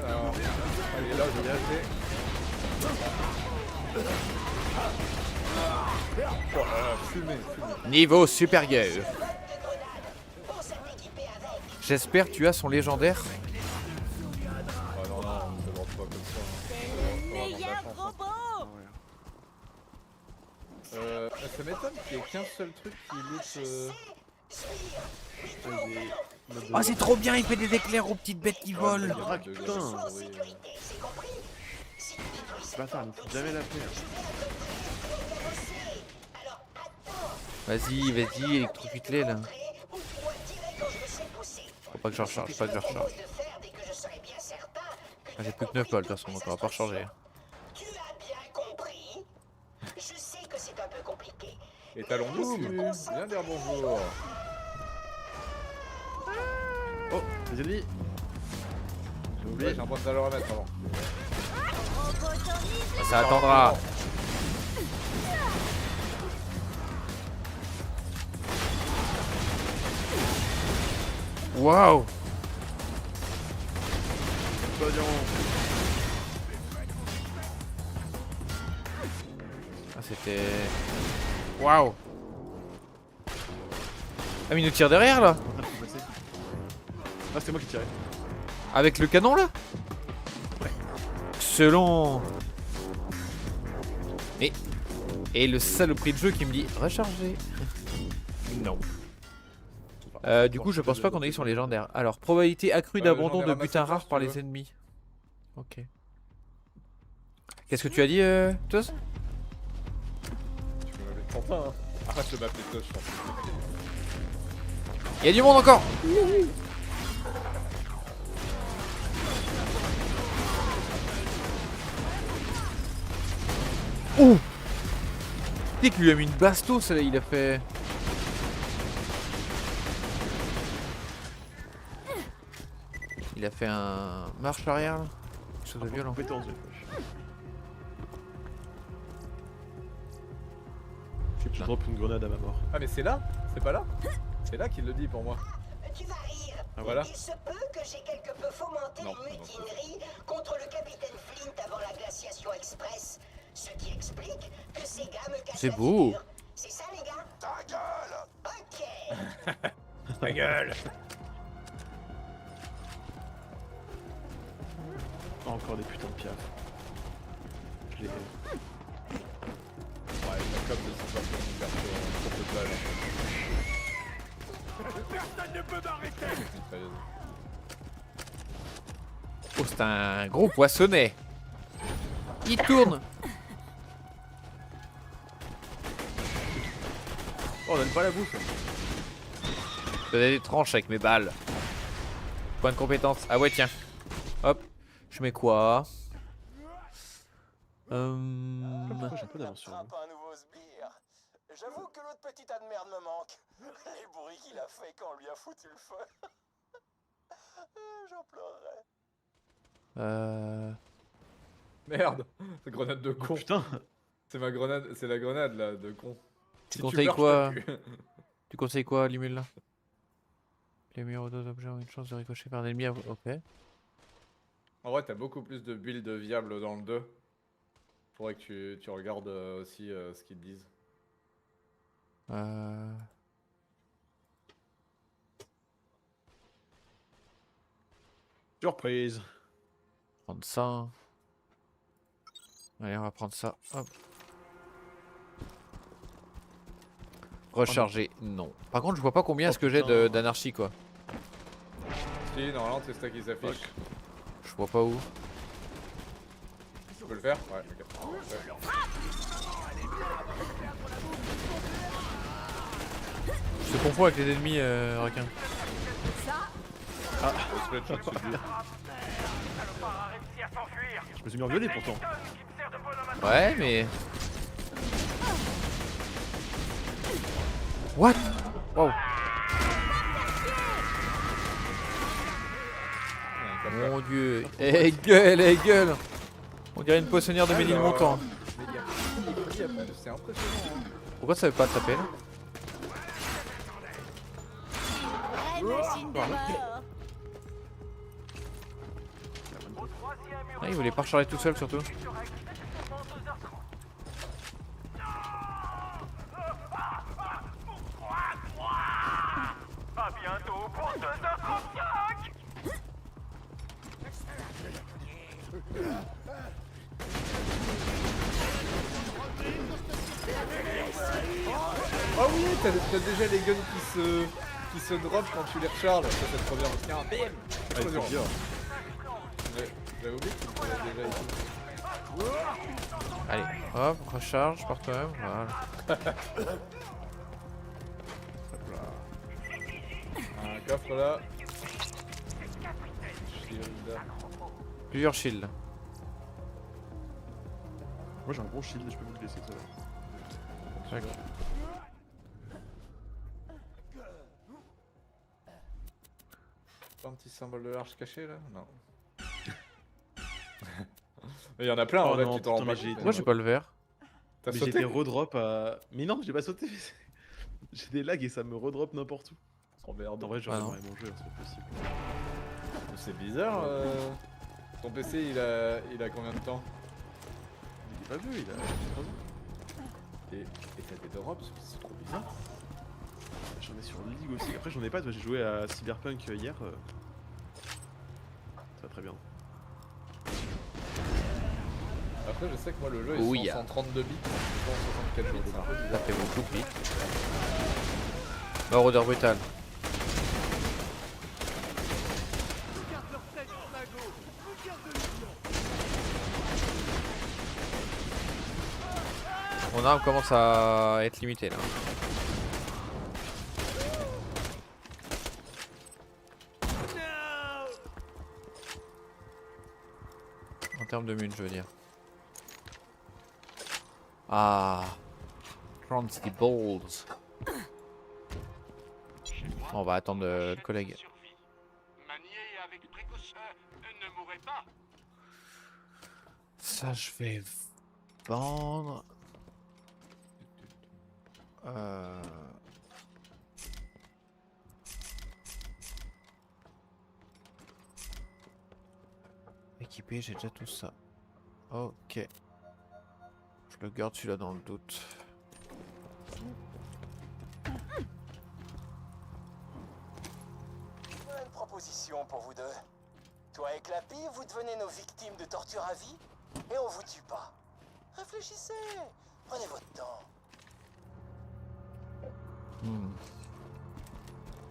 Alors, allez, là, j'ai bien fait. Oh là là, fumé. Niveau supérieur. J'espère que tu as son légendaire. qu'il y ait qu'un seul truc qui loot. Oh, c'est trop bien, il fait des éclairs aux petites bêtes qui volent. Ah putain. Ce bâtard, il me fout jamais la paix. Vas-y, vas-y, électrocute-les là. Faut pas que je recharge, pas que je recharge. Ah, j'ai plus que 9 balles de toute façon, donc on va pas recharger. Tu as bien compris. Je sais que c'est un peu compliqué. Et talons-nous, viens dire bonjour. Oh, les ennemis. J'ai oublié. Ouais, j'ai un point de valeur à mettre avant. Ça attendra. Waouh. Ah, c'était... Waouh. Ah, mais il nous tire derrière là. Ah, c'était moi qui tirais. Avec le canon là. Ouais. Excellent. Mais... Et le saloperie de jeu qui me dit recharger. Non. Du coup, je pense pas qu'on est sur légendaire. Alors, probabilité accrue d'abandon de butin rare par les ennemis. Ok. Qu'est-ce que tu as dit, Tos? Tu peux m'appeler Quentin, hein. Arrête de m'appeler Tos, je pense. Il y a du monde encore. Ouh. Tu sais qu'il lui a mis une bastos, là, il a fait... Il a fait un marche arrière là. Quelque chose de violent. Je drop une grenade à ma mort. Ah mais c'est là? C'est pas là? C'est là qu'il le dit pour moi. Tu vas rire. Ah voilà. Il se peut que j'ai quelque peu fomenté une mutinerie contre le capitaine Flint avant la glaciation express. Ce qui explique que ces gars me cachent C'est la beau. figure. C'est ça les gars? Ta gueule! Ok. Ta gueule. Oh, encore des putains de piafs. Je les... Ouais, la com de cette version une version courte de balle. Personne ne peut m'arrêter. Oh, c'est un gros poissonnet. Il tourne. Oh, on donne pas la bouffe. Je faisais des tranches avec mes balles. Point de compétence. Ah ouais, tiens. Hop. Je mets quoi? J'ai un peu d'avance sur un nouveau sbire. J'avoue que l'autre petit tas de merde me manque. Les bruits qu'il a fait quand on lui a foutu le feu. J'en pleurerais. Merde, c'est grenade de con. Putain. C'est ma grenade, c'est la grenade là de con. Tu Si conseilles meurs, quoi? je te tue. Tu conseilles quoi, Limule là? Les meilleurs deux objets ont une chance de ricocher par un ennemi. Ok. En vrai, t'as beaucoup plus de builds viables dans le 2. Faudrait que tu regardes aussi ce qu'ils te disent. Surprise. Prendre ça. Allez, on va prendre ça. Hop. Recharger, non. Par contre, je vois pas combien est-ce que j'ai d'anarchie quoi. Si, normalement, c'est ça qui s'affiche. Je vois pas où. Tu peux le faire? Ouais, ok. Je te confonds avec les ennemis requins. Ah. Splatshot, c'est dur. Je me suis mis en violet pourtant. Ouais, mais... What? Wow. Mon dieu. Eh gueule, eh gueule. On dirait une poissonnière de Ménilmontant. C'est impressionnant. Pourquoi ça veut pas taper là? Ah, il voulait pas recharger tout seul surtout. À bientôt pour 2h35. Oh oui, t'as déjà les guns qui se drop quand tu les recharges. Ça c'est trop bien. Tiens, bam. Ah, il faut dire. Ouais, j'avais oublié que tu l'avais déjà ici. Allez, hop, recharge par toi-même. Voilà. Un coffre là. Shield. Plusieurs shields. Moi j'ai un bon shield, je peux vous le laisser ça. Un petit symbole de l'arche caché là? Non. Mais il y en a plein en Oh vrai, non, tu t'en rends putain, pas mais compte. Moi j'ai pas le vert. T'as Mais sauté? j'étais redrop à. Mais non, j'ai pas sauté. J'ai des lags et ça me redrop n'importe où. Oh merde. En vrai, j'aurais Ah non. démarré mon jeu, c'est pas possible. C'est bizarre. Ton PC il a combien de temps? Il est pas vieux, il a 3 ans. Et t'as des drops, c'est trop bizarre. J'en ai sur League aussi. Après, j'en ai pas, j'ai joué à Cyberpunk hier. Ça va très bien. Après, je sais que moi le jeu Oui, est 132 bits, pas en 64 bits. C'est un peu Ça bizarre. fait beaucoup de vite. Mort odeur brutale. Mon arme commence à être limitée là. En termes de mun, je veux dire. Ah. Crunchy balls. On va attendre le collègue. Maniez avec précaution, ne mourrez pas. Ça, je vais vendre. Équipé, j'ai déjà tout ça. Ok. Je le garde celui-là dans le doute. Voilà une proposition pour vous deux. Toi et Clappy, vous devenez nos victimes de torture à vie et on vous tue pas. Réfléchissez, prenez votre temps.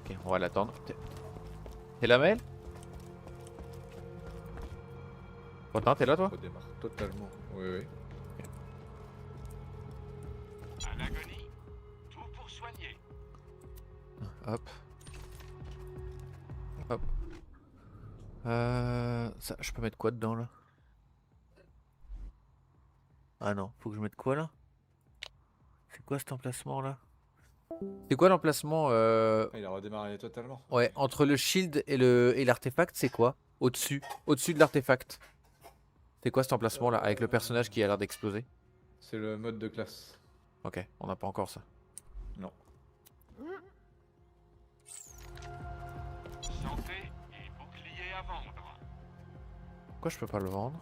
Ok, on va l'attendre. T'es là, Mel? Quentin, t'es là, toi? Redémarre totalement. Oui, oui. À l'agonie, tout pour soigner. Hop. Hop. Ça, je peux mettre quoi dedans, là? Ah non, faut que je mette quoi, là? C'est quoi cet emplacement, là? C'est quoi l'emplacement Ah, il a redémarré totalement. Ouais, entre le shield et l'artefact, c'est quoi? Au-dessus. Au-dessus de l'artefact. C'est quoi cet emplacement là avec le personnage qui a l'air d'exploser? C'est le mode de classe. Ok, on n'a pas encore ça. Non. Santé et bouclier à vendre. Pourquoi je peux pas le vendre?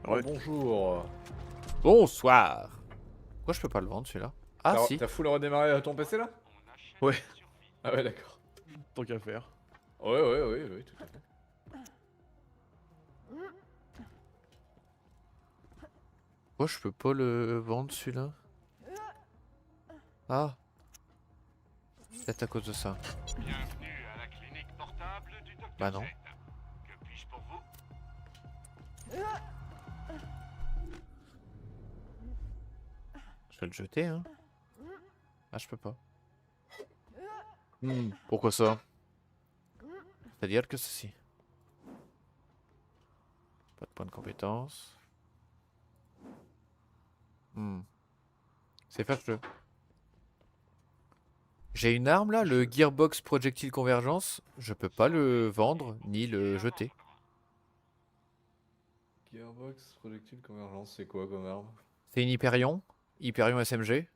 Ouais. Bonjour. Bonsoir. Pourquoi je peux pas le vendre celui-là? Ah si. T'as full redémarré à ton PC là? Ouais. Ah ouais, d'accord. Tant qu'à faire. Ouais, tout à fait. Pourquoi je peux pas le vendre celui-là? Ah. Peut-être à cause de ça. Bienvenue à la clinique portable du Dr. Bah non. Z. Que puis-je pour vous? Je vais le jeter hein. Ah je peux pas. Pourquoi ça? C'est-à-dire que ceci. Pas de point de compétence. C'est fâcheux. J'ai une arme là, le Gearbox Projectile Convergence. Je peux pas le vendre ni le jeter. Gearbox, projectile, convergence, c'est quoi comme arme? C'est une Hyperion. Hyperion SMG.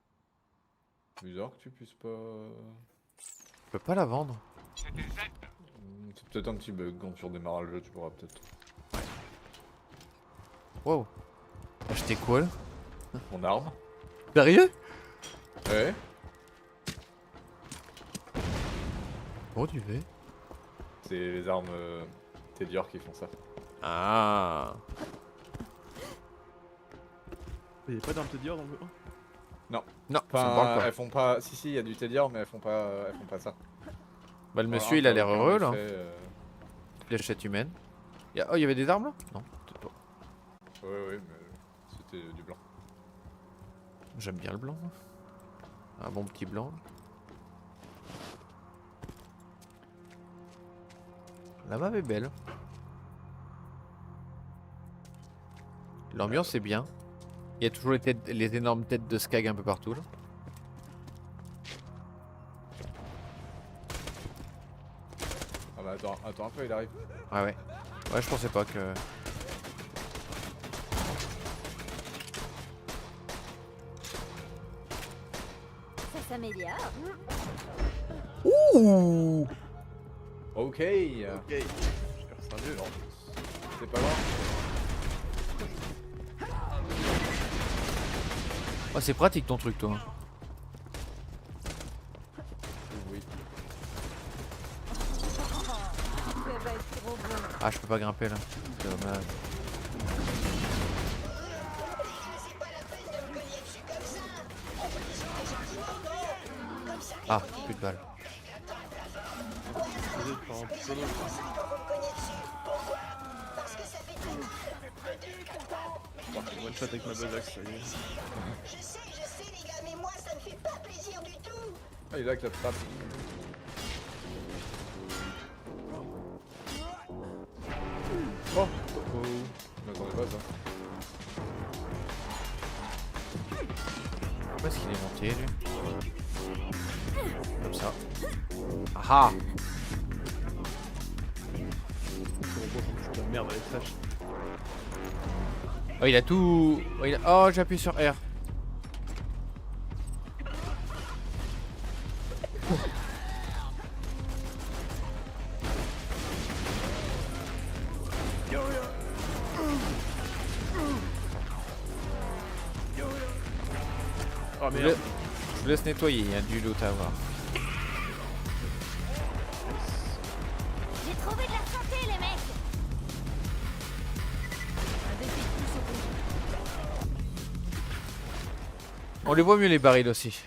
Bizarre que tu puisses pas... Je peux pas la vendre. C'est peut-être un petit bug quand tu redémarres le jeu, tu pourras peut-être. Wow. Acheter quoi là? Mon arme. Sérieux? Ouais. Oh tu fais? C'est les armes Tedior qui font ça. Ah. Il y a pas d'armes Tedior dans le 1? Non. Non, ça me Enfin, parle pas. elles font pas. Si, si, il y a du Tedior, mais elles font pas ça. Bah, le Voilà, monsieur, il a ça l'air aucun heureux là. effet, Fléchette humaine. Oh, il y avait des armes là? Non, peut-être pas. Ouais, mais c'était du blanc. J'aime bien le blanc. Moi. Un bon petit blanc. La map est belle. L'ambiance est bien. Il y a toujours les énormes têtes de Skag un peu partout là. Ah bah attends un peu, il arrive. Ah ouais. Ouais, je pensais pas que... Ça s'améliore. Ouh. Ok. Ok. C'est un dieu. C'est pas loin. Oh, c'est pratique ton truc toi. Oui. Ah, je peux pas grimper là. C'est dommage. Ah, plus de balles. One shot avec ma besace, ça y est. Je sais, les gars, mais moi, ça me fait pas plaisir du tout. Ah, il est là avec la trappe. Oh, je m'attendais pas à ça. Pourquoi est-ce qu'il est monté lui? Comme ça. Ah ah. C'est de la merde avec flash. Oh, il a tout... Oh, j'ai appuyé sur R. Oh Je merde. vous laisse nettoyer, il y a du loot à avoir. J'ai trouvé de la santé, les mecs. On les voit mieux les barils aussi.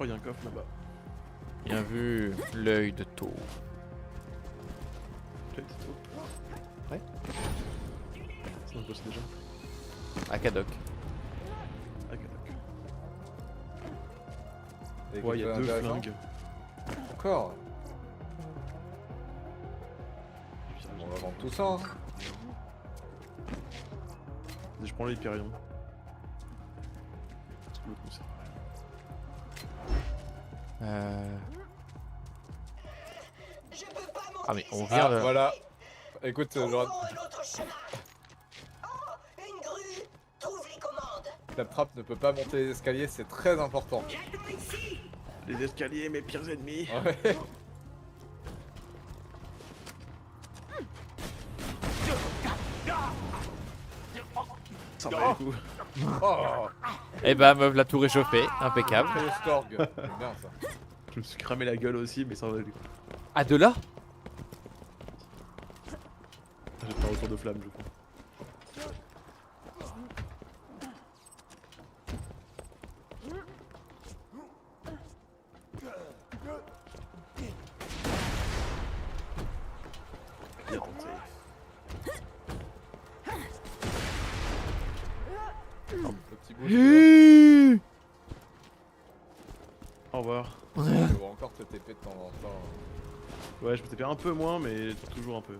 Oh, il y a un coffre là-bas. Bien vu, l'œil de taupe. Ouais. C'est un boss déjà. À Kadok. Et Ouais, il y a quelque deux chose d'intéressant. flingues. Encore. Bon, on va vendre tout ça. Hein. Je prends l'Hyperion. Ah mais on vient de... Voilà. Écoute, genre... La trappe ne peut pas monter les escaliers, c'est très important. Les escaliers, mes pires ennemis. Ouais. Ça va les coups. Oh. Eh bah meuf l'a tout réchauffé, impeccable. Le Storg, c'est bien ça. Je me suis cramé la gueule aussi, mais ça va les coups. Ah de là? J'ai fait un retour de flamme du coup. Bien tenté. Le petit bouge. Au revoir. Tu vas encore te TP de temps en temps. Ouais, je me TP un peu moins, mais toujours un peu.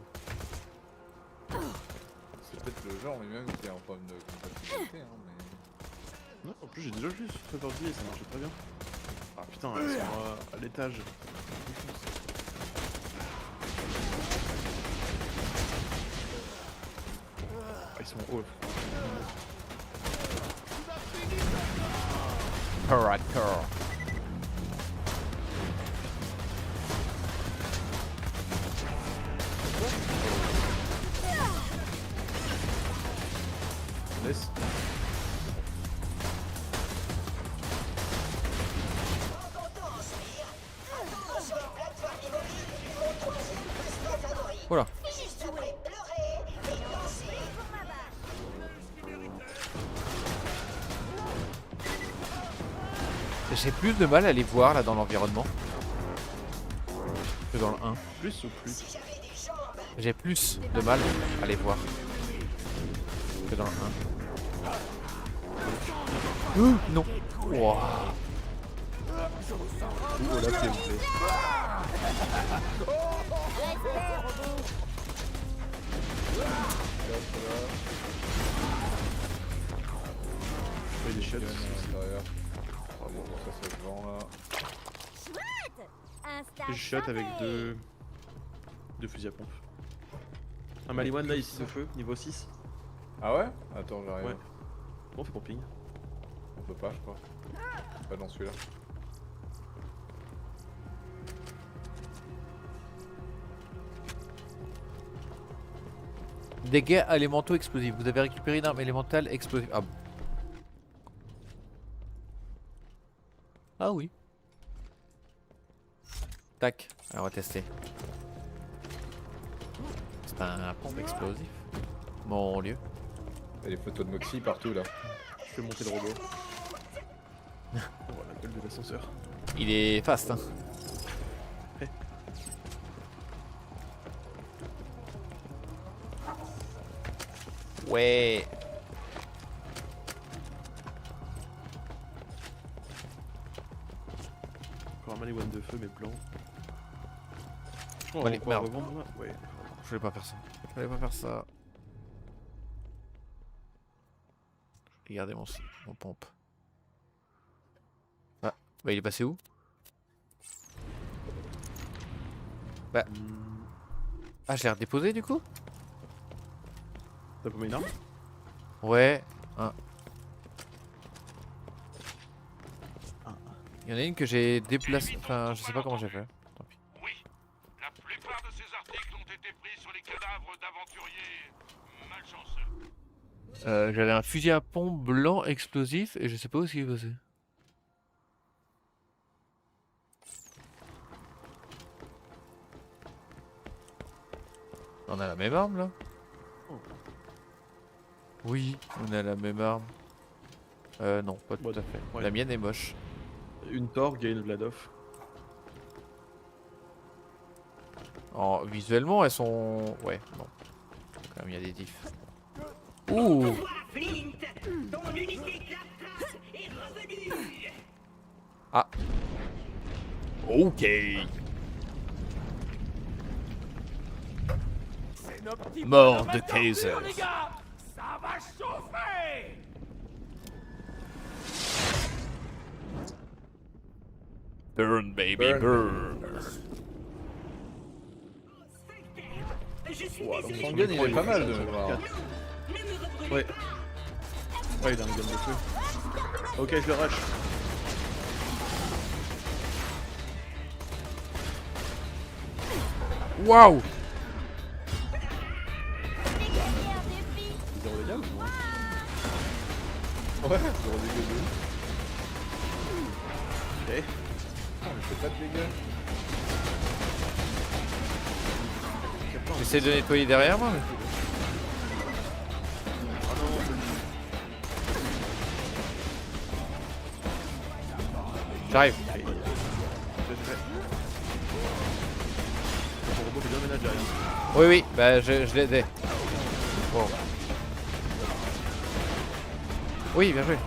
C'est peut-être le genre lui-même qui a un problème de compatibilité, hein, mais... Non, en plus j'ai déjà joué sur Trevor et ça marchait très bien. Ah putain, ils sont à l'étage. Ah, ils sont hauts. Hardcore. Laisse. J'ai plus de mal à les voir là dans l'environnement que dans le 1. Plus ou plus? J'ai plus de mal à les voir que dans le 1. Non. Wow. Oh là, s'il vous plaît. Il y a des shots. Ah bon, ça c'est le vent là. Je shot avec deux fusils à pompe. Un Maliwan là ici de feu, niveau 6. Ah ouais? Attends, j'arrive. Ouais. Bon, on fait pomping. On peut pas, je crois. Pas dans celui-là. Dégâts élémentaux explosifs. Vous avez récupéré une arme élémentale explosive. Ah bon. Ah oui. Tac. Alors, on va tester. C'est un pompe explosif. Mon lieu. Il y a des photos de Moxie partout là. Je fais monter le robot. Voilà, la gueule de l'ascenseur. Il est fast, hein. Hey. Ouais. Encore un Maliwan de feu mais blanc. Oh, allez, merde. Revendre, ouais. Je voulais pas faire ça. Je voulais pas faire ça. Je vais garder mon pompe. Ah, bah il est passé où? Bah. Ah, je l'ai redéposé du coup? T'as pas mis une arme? Ouais. Ah. Il y en a une que j'ai déplacée. Enfin, je sais pas comment j'ai fait. Tant pis. La plupart de ces articles ont été pris sur les cadavres d'aventuriers malchanceux. J'avais un fusil à pompe blanc explosif et je sais pas où il est passé. On a la même arme là? Oui, on a la même arme. Non, pas tout à fait. Ouais. La mienne est moche. Une Torgue et une Vladov. Visuellement, elles sont... Ouais, non. Quand même, il y a des diffs. Ouh! Ton unité Claptrap est revenue. Ah. Ok. Mort de Kaiser. Les gars, ça va chauffer. Burn, baby, burn. Wow, donc son gun il est pas mal de voir. Ouais. Ouais, il a un gun de feu. Ok, je le rush. Waouh! Zéro dégâts ou non? Ouais, zéro dégâts de ouf. Ok. Ah, mais c'est pas de dégâts. J'essaie de nettoyer derrière moi. Mais... J'arrive. Ton robot fait bien le ménage derrière. Oui, oui, bah je l'ai aidé. Bon. Oui, bien joué.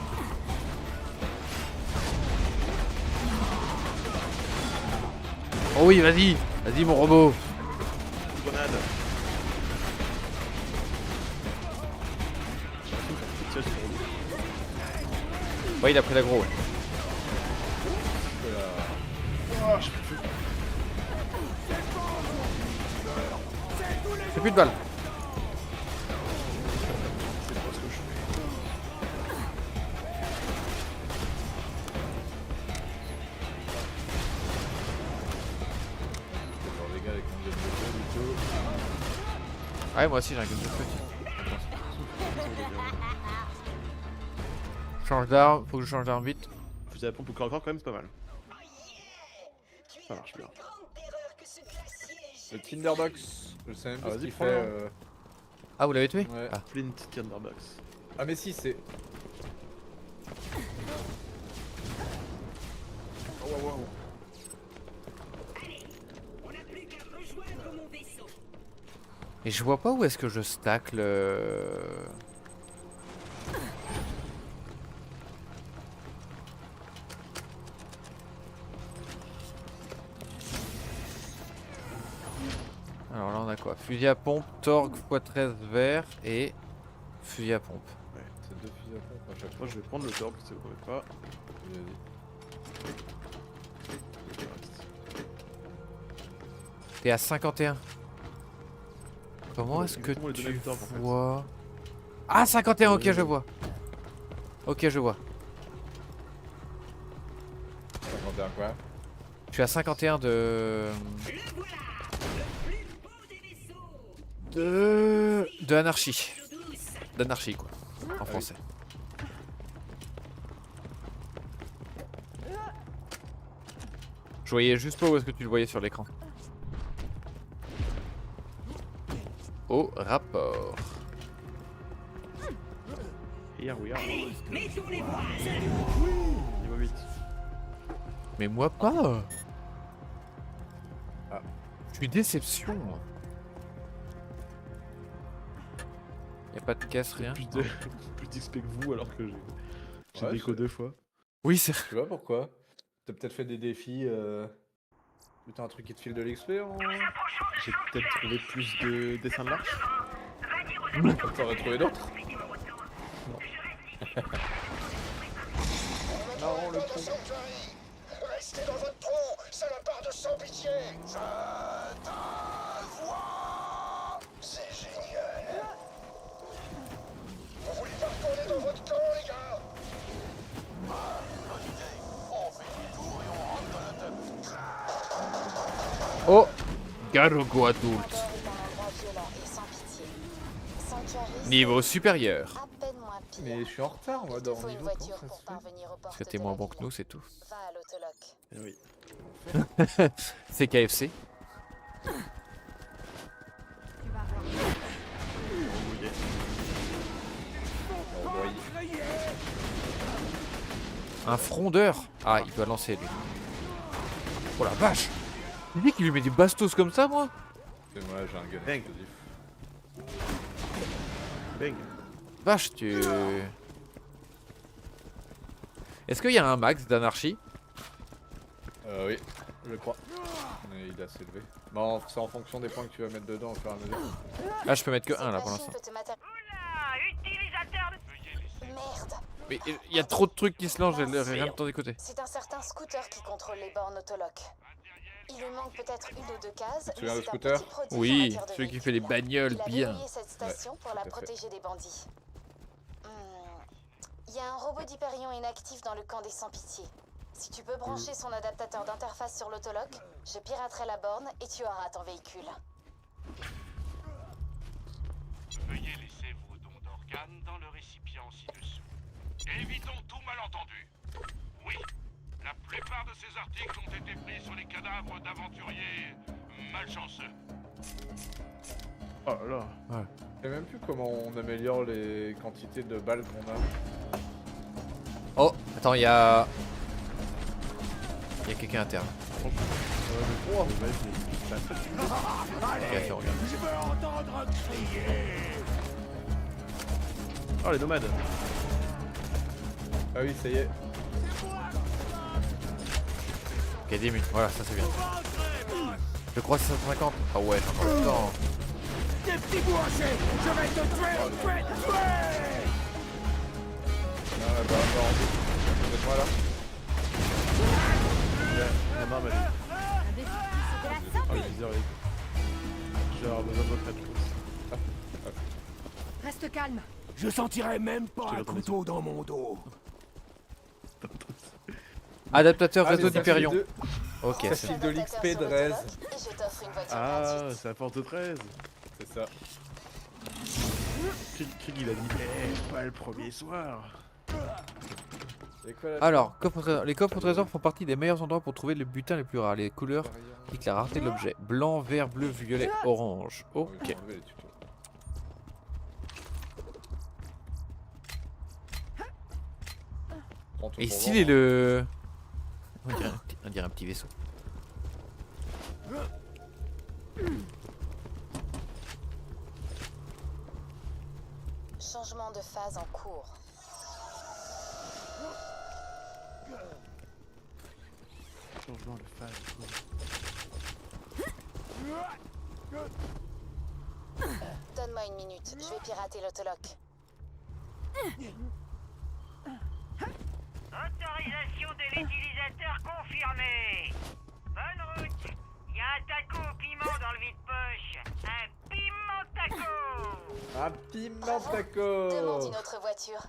Oh oui, vas-y. Vas-y, mon robot. Grenade. Ouais, il a pris l'aggro. Ouais. J'ai plus de balles. Les gars avec mon gun de feu du coup. Ouais, moi aussi j'ai un gun de feu. Change d'arme, faut que je change d'arme vite. Fusil à pompe au corps à corps, quand même, c'est pas mal. Ça marche bien. Le Tinderbox, je sais même pas Ah, ce vas-y, qu'il prends-le. fait. Ah, vous l'avez tué? Ouais. Ah. Flint Tinderbox. Ah mais si, c'est... Et je vois pas où est-ce que je stack le... Alors là on a quoi? Fusil à pompe, torque x13 vert et fusil à pompe. Ouais, c'est 2 fusils à pompe à chaque fois. Moi je vais prendre le torque, si vous ne pas. T'es à 51. Comment est-ce que tu vois? Ah 51, ok je vois. Ok je vois. 51 quoi? Je suis à 51 de anarchie. D'anarchie quoi, en français. Je voyais juste pas où est-ce que tu le voyais sur l'écran. Au rapport. Here we are. Mettons les voix. Niveau 8. Mais moi pas. Ah. Je suis déception. Y'a pas de caisse, rien. Plus d'XP que vous alors que j'ai Ouais, déco 2 fois. Oui c'est... Tu vois pourquoi? T'as peut-être fait des défis... Putain un truc qui te file de l'XP en... J'ai peut-être trouvé plus de dessins de l'arche. T'aurais trouvé d'autres? Non, le con. Restez dans votre trou, salopard de sans pitié. Je t'envoie. C'est génial. Vous voulez pas retourner dans votre camp, les gars? Bonne idée. On fait demi-tour et on rentre dans notre... Oh, Garogo adulte. Niveau supérieur. Mais je suis en retard moi dans mon niveau. Parce que t'es moins bon que nous, c'est tout. Va à l'autoloc. Oui. C'est KFC. Un frondeur. Ah, il doit lancer lui. Oh la vache. Il dit qu'il lui met des bastos comme ça, moi. C'est moi, j'ai un gun Bang. explosif. Bang. Vache, tu... Est-ce qu'il y a un max d'anarchie? Oui, je crois. Mais il est assez élevé. Bon, c'est en fonction des points que tu vas mettre dedans au fur et à mesure. Ah, je peux mettre que 1 là pour l'instant. Merde. Mais il y a trop de trucs qui se lancent, j'ai rien de temps d'écouter. C'est un certain scooter qui contrôle les bornes autoloc. Il lui manque peut-être une ou deux cases. Tu viens le scooter? Oui, celui qui fait les bagnoles Il a bien. verrouillé cette station pour la protéger des bandits. Il y a un robot d'Hyperion inactif dans le camp des sans-pitié. Si tu peux brancher son adaptateur d'interface sur l'autoloc, je piraterai la borne et tu auras ton véhicule. Veuillez laisser vos dons d'organes dans le récipient ci-dessous. Évitons tout malentendu. Oui, la plupart de ces articles ont été pris sur les cadavres d'aventuriers malchanceux. Oh là là. Ouais. Je sais même plus comment on améliore les quantités de balles qu'on a. Oh, attends, il y a... Il y a quelqu'un à terre. Oh, Ok, regarde. Je veux entendre crier. Oh les nomades. Ah oui, ça y est. Ok, 10 minutes, voilà, ça c'est bien. Je crois que c'est 150. Ah ouais, j'ai encore le temps. Des petits bourrachers, je vais te tuer. Ah bah, moi là. La marme elle est. Oh les viseurs, je vais avoir besoin de votre aide. Reste calme. Je sentirai même pas un couteau dans mon dos. Adaptateur Ah, réseau mais ça d'Hyperion. file Ok, Ça c'est file de l'XP de Rez. Ah, c'est la porte 13. C'est ça. Krieg il a dit, pas le premier soir. Alors, les coffres au trésor font partie des meilleurs endroits pour trouver le butin les plus rares. Les couleurs indiquent la rareté de l'objet. Blanc, vert, bleu, violet, orange. Ok. Et stylé le... On dirait un petit vaisseau. Changement de phase en cours. Changement de phase. Donne-moi une minute, je vais pirater l'autoloc. Autorisation de l'utilisateur confirmée. Bonne route. Il y a un taco au piment dans le vide-poche. Un pimentaco. Un pimentaco. Demande une autre voiture.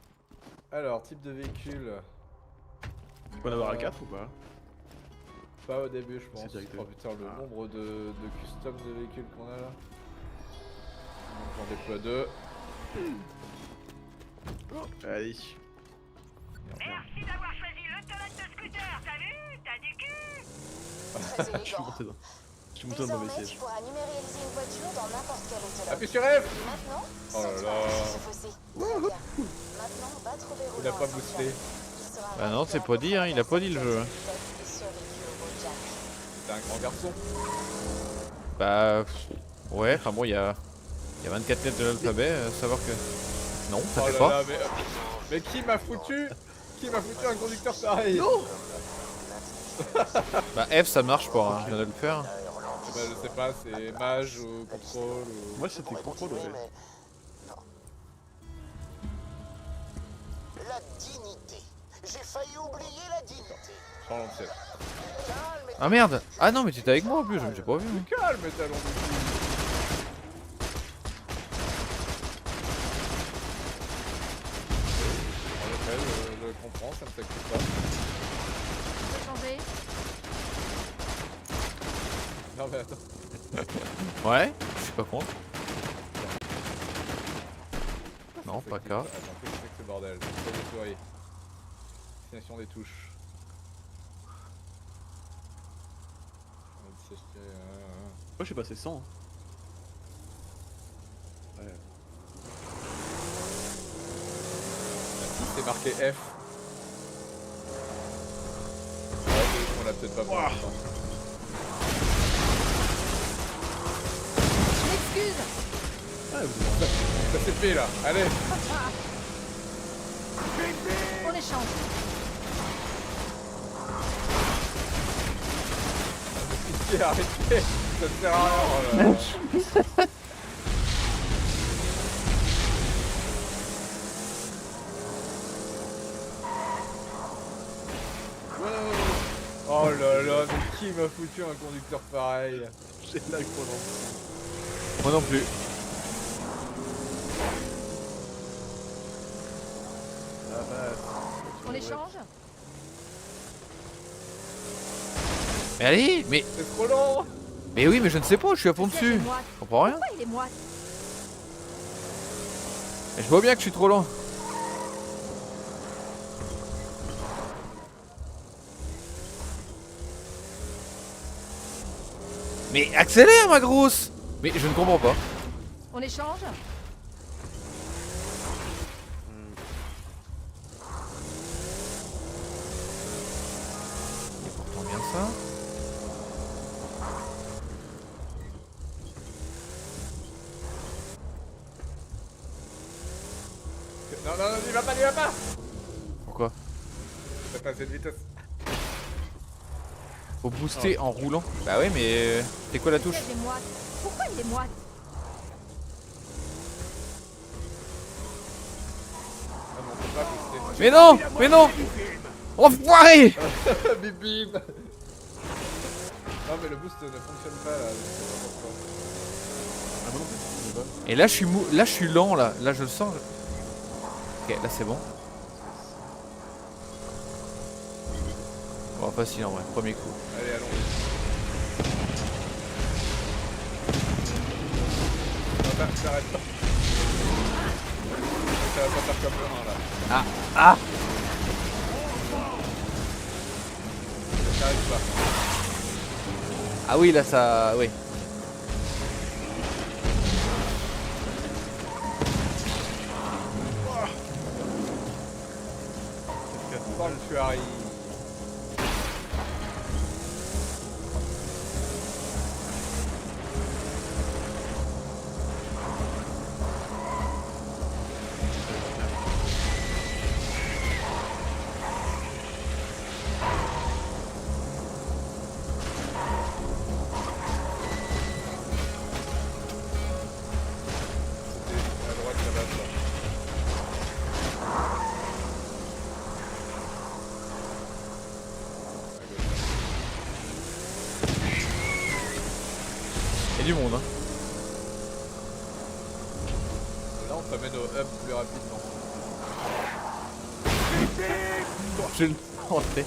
Alors, type de véhicule. Tu peux en avoir un 4 ou pas? Pas au début, je pense. direct. Oh putain, le nombre de custom de véhicules qu'on a là. Donc j'en déploie 2. Allez. Merci d'avoir choisi l'autoloc de scooter. T'as vu? T'as du cul. Très élégant. Je suis monté dans le mauvais Désormais, tu siège. pourras numériser une voiture dans n'importe quel autoloc. Appuie sur F. Maintenant, Oh là saute là. par-dessus ce fossé. Très bien. Maintenant, va trouver Il a Roland pas à boosté. Il sera Bah non, c'est pas dit, hein, il a pas dit le jeu. et survécu au Bojack. T'es un grand garçon. Bah. Ouais, enfin bon, il y a 24 lettres de l'alphabet, savoir que. Non, ça Oh fait là pas. là, mais qui m'a foutu un conducteur pareil? Non. Bah F ça marche pas, hein, je viens de le faire. Bah je sais pas, c'est mage ou contrôle ou... Moi c'était contrôle, ouais. La dignité. J'ai failli oublier la dignité. Changeons de ciel. Ah merde. Ah non mais t'étais avec moi en plus, j'ai pas vu. Calme talon du cul. En effet, je comprends, ça me s'explique pas. Tu peux changer? Non mais attends. Ouais, je suis pas contre. Non, pas cas. Attends, qu'est-ce que c'est que ce bordel? Faut nettoyer. Destination des touches. Moi j'ai passé 100. Ouais. C'est marqué F. Ouais, on l'a peut-être pas pour l'instant. Je m'excuse. Ça s'est fait là, allez. On échange. Arrêtez, ça ne sert à rien. Oh là là. Oh là là, mais qui m'a foutu un conducteur pareil? J'ai la chrono. Moi non plus. Ah bah. On échange? Mais allez, mais. C'est trop long. Mais oui, mais je ne sais pas, je suis à fond Il y a dessus. des moites. Je comprends rien. Pourquoi il est moite? Mais je vois bien que je suis trop loin. Mais accélère ma grosse. Mais je ne comprends pas. On échange? C'est pourtant bien ça. Non, non, non, n'y va pas, n'y va pas. Pourquoi? T'as pas assez de vitesse. Faut booster en roulant. Bah ouais, mais c'est quoi la touche? Il y a des moites. Pourquoi il est moite? Ah non, on peut pas booster. Mais non, mais non. Enfoiré. Bim bim. Non mais le boost ne fonctionne pas là, je sais pas pourquoi. Ah moi non plus, je sais pas. Et là je suis mou, là je suis lent là, là je le sens. Ok, là c'est bon. Bon, facile en vrai, premier coup. Allez, allons. Non, t'arrêtes pas. Ça va pas faire comme le 1 là. Ah, ah. T'arrêtes pas. Ah oui là ça, oui. Sanctuary. C'était à droite là-bas, ça. Il y a du monde, hein. Là, on t'amène au hub plus rapidement. Je le rentrais.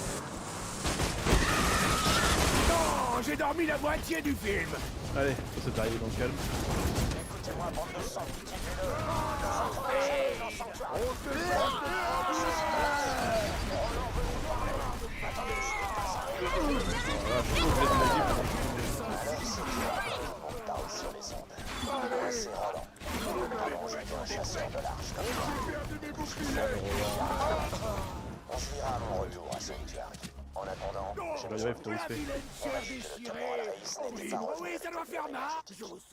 Non, j'ai dormi la moitié du film. Allez, ça s'est arrivé dans le calme. Écoutez-moi, bande de sang, quittez-le. On se verra à mon retour à Sanctuary. En attendant, j'ai besoin de toi. On a juste le temps à la race n'était pas revenu. Oui, ça doit faire mal.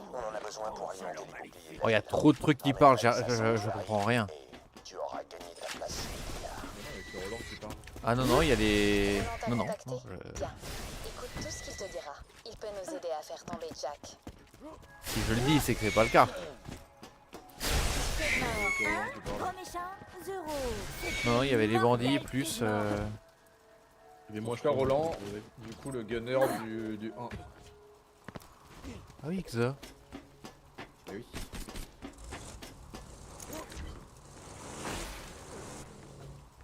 On en a besoin pour alimenter les boucliers. Oh, il y a trop de trucs qui parlent, je comprends rien. Tu auras gagné ta place. Avec le Roland qui parle. Ah non, non, il y a des... Non, non. Bien. Écoute tout ce qu'il te dira. Il peut nous aider à faire tomber Jack. Si je le dis, c'est que c'est pas le cas. Non, non, il y avait les bandits plus... Moi je fais Roland, du coup le gunner du 1. Ah oui, Xa. Eh oui.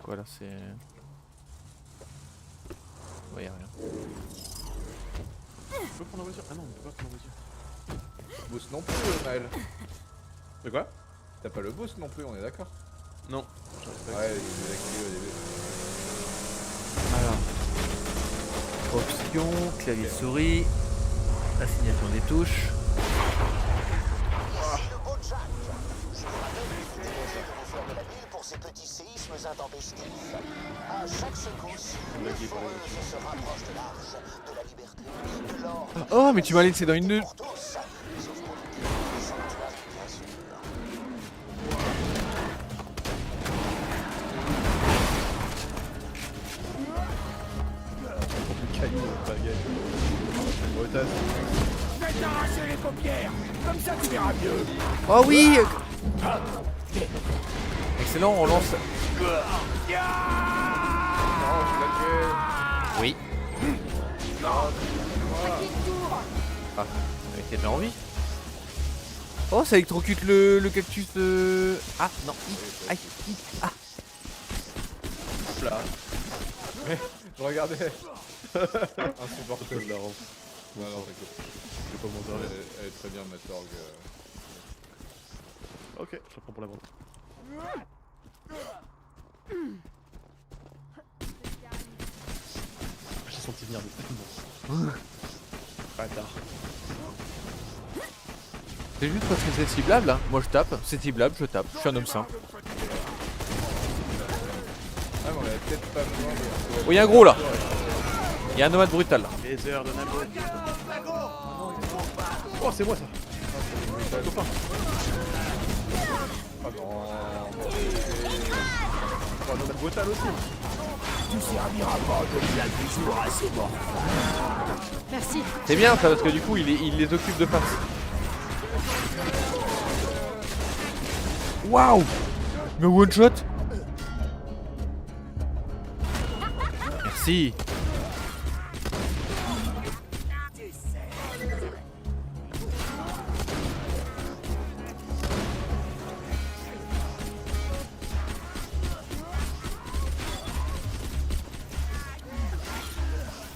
Quoi là, c'est... Ouais, y'a rien. On peut prendre la voiture? Ah non, on peut pas prendre la voiture. Boost non plus, Maël. De quoi? T'as pas le boost non plus, on est d'accord? Non. Ouais, il est activé au début. Alors... Option, clavier souris, assignation des touches. Ici le beau Jack. Je vous rappelle qu'il est obligé de vous faire de la ville pour ces petits séismes intempestifs. À chaque secousse, le foreuse se rapproche de l'arche, de la liberté, de l'or. Oh, mais tu m'as laissé dans une nœud. Pour tous, sauf pour les sanctuaires, bien sûr. Caillou, pas gagné. Retard. Je vais t'arracher les paupières. Comme ça, tu verras mieux. Oh oui. Excellent, on lance... Oui. Ah, elle était déjà en vie. Oh, ça électrocute le cactus de... Ah, non. Aïe. Ah. Hop là. Je regardais. Insupportable. Je la rends. Non, non, t'inquiète. Je vais pas m'en servir. Elle est très bien, ma Torg. Ok, je la prends pour la vente. J'ai senti venir de tellement. Bâtard. C'est juste parce que c'est ciblable, hein. Moi je tape, c'est ciblable, je tape. Je suis un homme sain. Ah, mais on avait peut-être pas besoin de... Oh, y'a un gros là. Y'a un nomade brutal là. Les heures de Nabo. Oh, c'est moi ça. Ah non. Oh, nomade brutal aussi. Tu serviras pas de blague du jour à ces morts. Merci. C'est bien ça parce que du coup il les occupe de face. Waouh. Me one shot. Merci.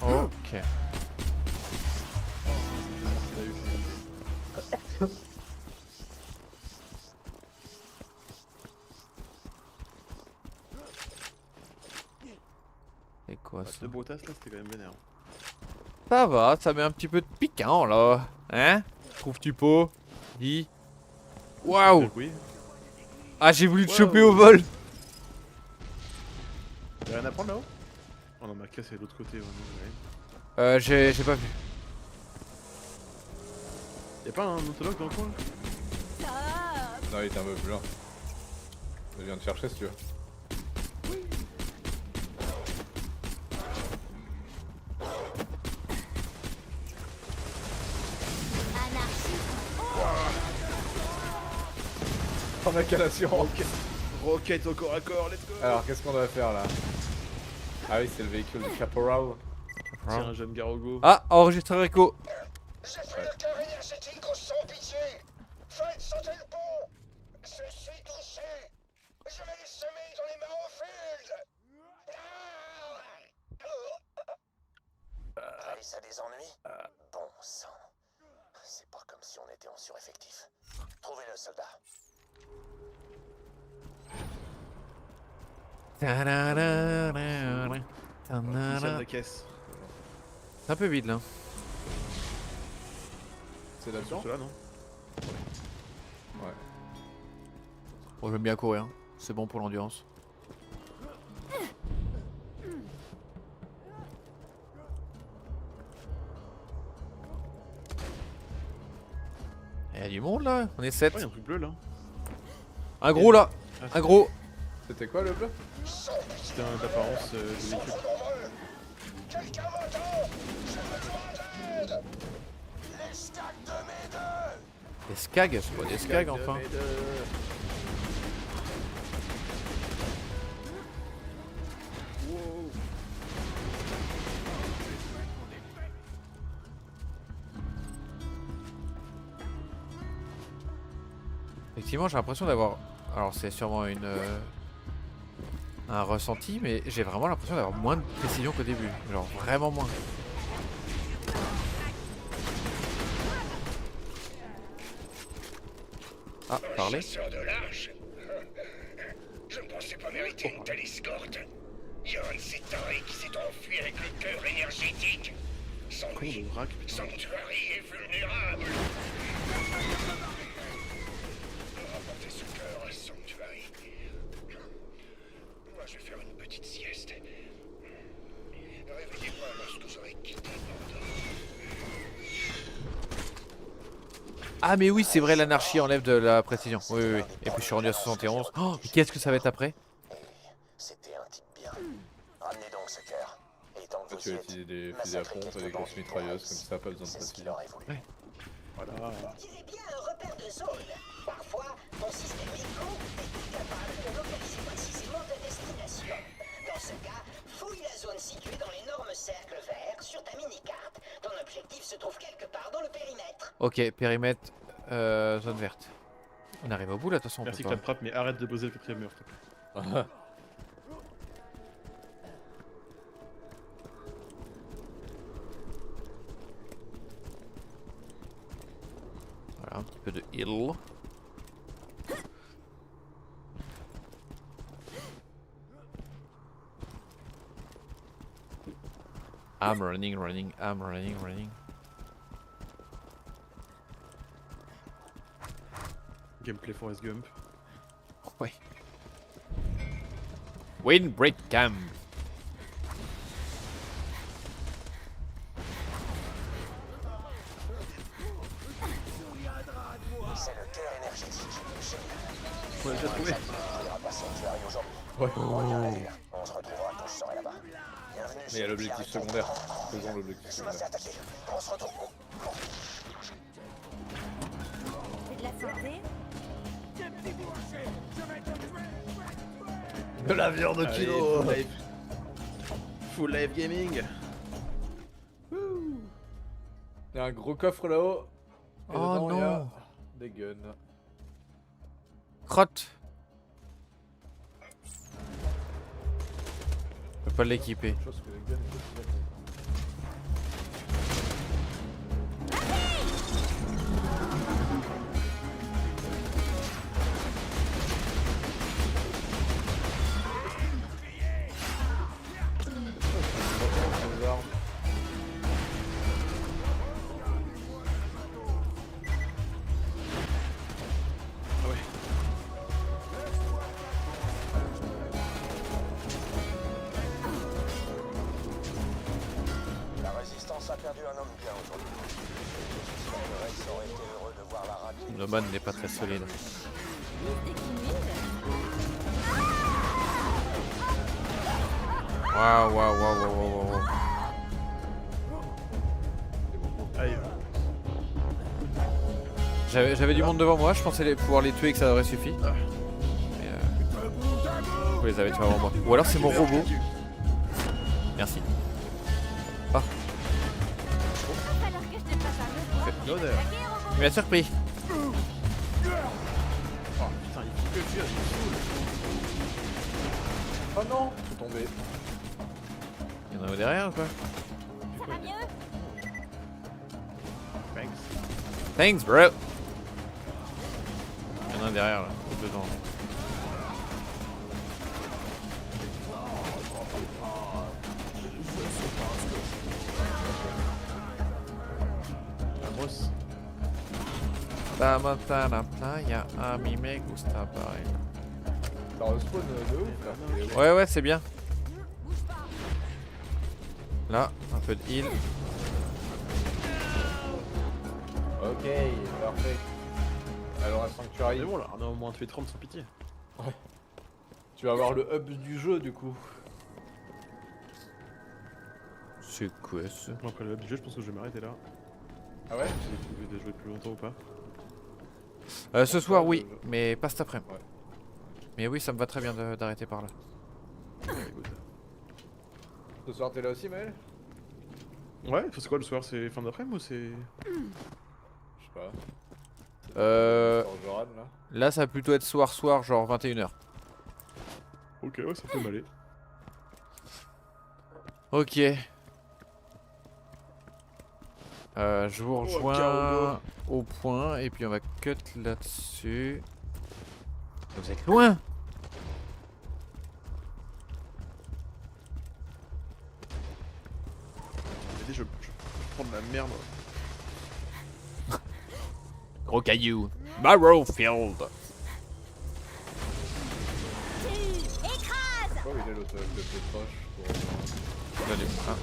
Ok. C'est quoi ça? Le Brotas là, c'était quand même vénère. Ça va, ça met un petit peu de piquant là. Hein? Trouves-tu pas? Dis. Waouh! Oui. Ah, j'ai voulu te choper au vol. Y'a rien à prendre là-haut? Oh non, ma caisse est de l'autre côté. J'ai pas vu. Y'a pas un autologue dans le coin? Non, il est un peu plus loin. Je viens te chercher si tu veux. Oh ma calation. Rocket au corps à corps, let's go. Alors qu'est-ce qu'on doit faire là? Ah oui, c'est le véhicule de Caporal. Tiens, un jeune Garogo. Ah, enregistreur écho. J'ai pris le cœur énergétique sans pitié. Faites sauter le pont. Je suis touché. Je vais les semer dans les Marrowfield. Ça des ennuis? Bon sang. C'est pas comme si on était en sureffectif. Trouvez-le, soldat. Deuxième de caisse. C'est un peu vide là. C'est là-dedans? Cela, non? Ouais. Bon, j'aime bien courir. C'est bon pour l'endurance. Il y a du monde là, on est 7. Ouais, y a un truc bleu là. Un gros là, un gros. C'était quoi le bleu? C'était un d'apparence de véhicule. Quelqu'un m'entend? J'ai besoin d'aide. Les stacks de mes deux. Des skags, c'est pas des skags enfin. Effectivement, j'ai l'impression d'avoir... Alors c'est sûrement un ressenti, mais j'ai vraiment l'impression d'avoir moins de précision qu'au début. Genre vraiment moins. Ah, parlez. Chasseur de l'arche. Je ne pensais pas mériter une telle escorte. Il y a un de ces tarés qui s'est enfui avec le cœur énergétique. Sans lui, Sanctuary est vulnérable. Rapportez ce cœur à Sanctuary. Moi, je vais faire une petite sieste. Réveillez-moi lorsque j'aurai quitté Mordor. Ah mais oui, c'est vrai, l'anarchie enlève de la précision. Oui, oui, oui. Et puis je suis rendu à 71. Oh, mais qu'est-ce que ça va être après? C'était un type bien. Ramenez donc ce cœur. Et tant que tu vas utiliser des fusils à pompe, des grosses mitrailleuses, comme ça, pas besoin de précision. Ouais. Voilà. On dirait bien un repère de zone. Parfois, ton système micro est incapable de localiser précisément ta destination. Dans ce cas, fouille la zone située dans l'énorme cercle vert sur ta mini-carte. Ton objectif se trouve quelque part dans le périmètre. Ok, périmètre, zone verte. On arrive au bout là, de toute façon. Merci on peut Claptrap, mais arrête de poser le quatrième mur, s'il te plaît. Voilà, un petit peu de heal. I'm running, I'm running. Gameplay Forrest Gump. Ouais. Windbreak Camp. C'est le cœur énergétique. Génial. Ouais, j'ai trouvé. On ira pas Sanctuary aujourd'hui. Ouais. Regardez, on se retrouvera quand je serai là-bas. Bienvenue Mais il y a l'objectif secondaire. Faisons l'objectif Je me fais secondaire. attaquer. On se retrouve. C'est de la santé? De la viande Allez, kilo. Full life gaming. Il y a un gros coffre là-haut. Et Oh dedans, il y a non. des guns. Crotte. Je peux pas l'équiper. Chose que les guns, La résistance a perdu un homme bien aujourd'hui. Le Rex aurait été heureux de voir la rapide. Le man n'est pas très solide. Dès qu'il nuit, Waouh, waouh, waouh, waouh, waouh. Allez. J'avais du monde devant moi, je pensais pouvoir les tuer et que ça aurait suffi. Mais vous les avez tués avant moi. Ou alors c'est mon robot. Merci. Ah. L'honneur. Il m'a surpris. Oh putain, il faut que le tuer, il me saoule. Oh non, je suis tombé. Il y en a derrière ou quoi? Ça va mieux? Thanks. Thanks bro. Il y en a un derrière là, dedans. Vamos. Vamos a la playa, a mi me gusta baila. Ça respawn de ouf là. Ouais, ouais, c'est bien. Là, un peu de heal. Ok, parfait. Alors à Sanctuary. C'est bon là, on a au moins tué 30 sans pitié. Ouais. Tu vas avoir le hub du jeu du coup. C'est quoi ça? Bon, après le hub du jeu, je pense que je vais m'arrêter là. Ah ouais? J'ai trouvé de jouer plus longtemps ou pas. Ce soir, oui, mais pas cet après-midi. Ouais. Mais oui, ça me va très bien d'arrêter par là. Ce soir t'es là aussi Maël? Ouais, c'est quoi le soir? C'est fin d'après-midi ou c'est. Je sais pas. Joran, là. Là, ça va plutôt être soir, genre 21h. Ok, ouais, ça peut m'aller. Ok. Je vous rejoins au point et puis on va cut là-dessus. Vous êtes loin. Je prends de la merde. Gros caillou. Barrowfield. Oh, il est l'autre le plus proche pour... Allez, ah.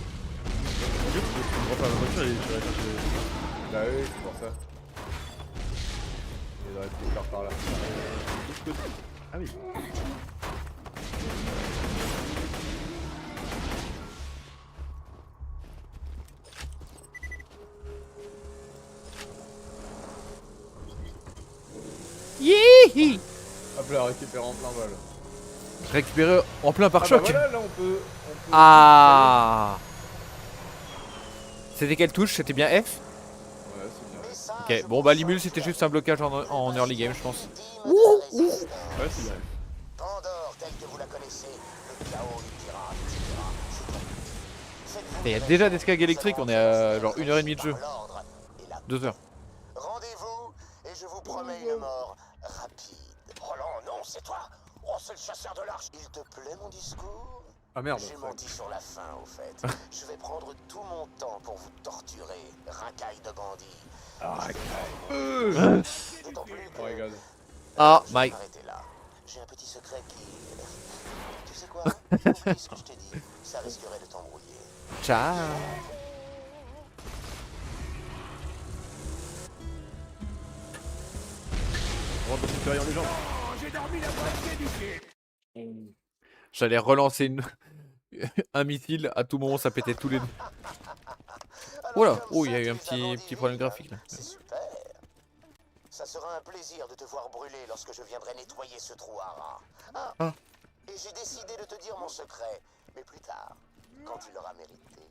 Tu me prends pas la voiture et je vais aller chercher. Bah oui, c'est pour ça. Il devrait être plus clair par là. Ah oui. Yihi. Hop là, récupère en plein vol. Récupérer en plein pare-choc. Ah bah voilà, là on peut... Ah. C'était quelle touche? C'était bien F? Ouais, c'est bien. Ok, bon bah Limul c'était juste un blocage en early game je pense. Ouais, c'est bien. Pandore, telle que vous la connaissez, le chaos, les pirates, etc. Il y a déjà des skags électriques, on est à genre 1h30 de jeu. 2 heures. Rendez-vous et je vous promets une mort rapide. Oh non, non, c'est toi. Oh, c'est le chasseur de l'arche. Il te plaît mon discours? Ah merde. J'ai menti sur la fin, au fait. Je vais prendre tout mon temps pour vous torturer, racaille de bandits. Ah, racaille. D'autant plus que... Oh my god. Ah, Je vais Mike. m'arrêter là. J'ai un petit secret qui... Tu sais quoi? Oublie ce que je t'ai dit. Ça risquerait de t'embrouiller. Ciao. On rentre dans une période en légende. J'ai dormi la moitié du film. J'allais relancer un missile, à tout moment ça pétait tous les deux. Oh là, oh il y a eu un petit problème graphique là. C'est super. Ça sera un plaisir de te voir brûler lorsque je viendrai nettoyer ce trou à rats. Ah. Et j'ai décidé de te dire mon secret, mais plus tard, quand tu l'auras mérité.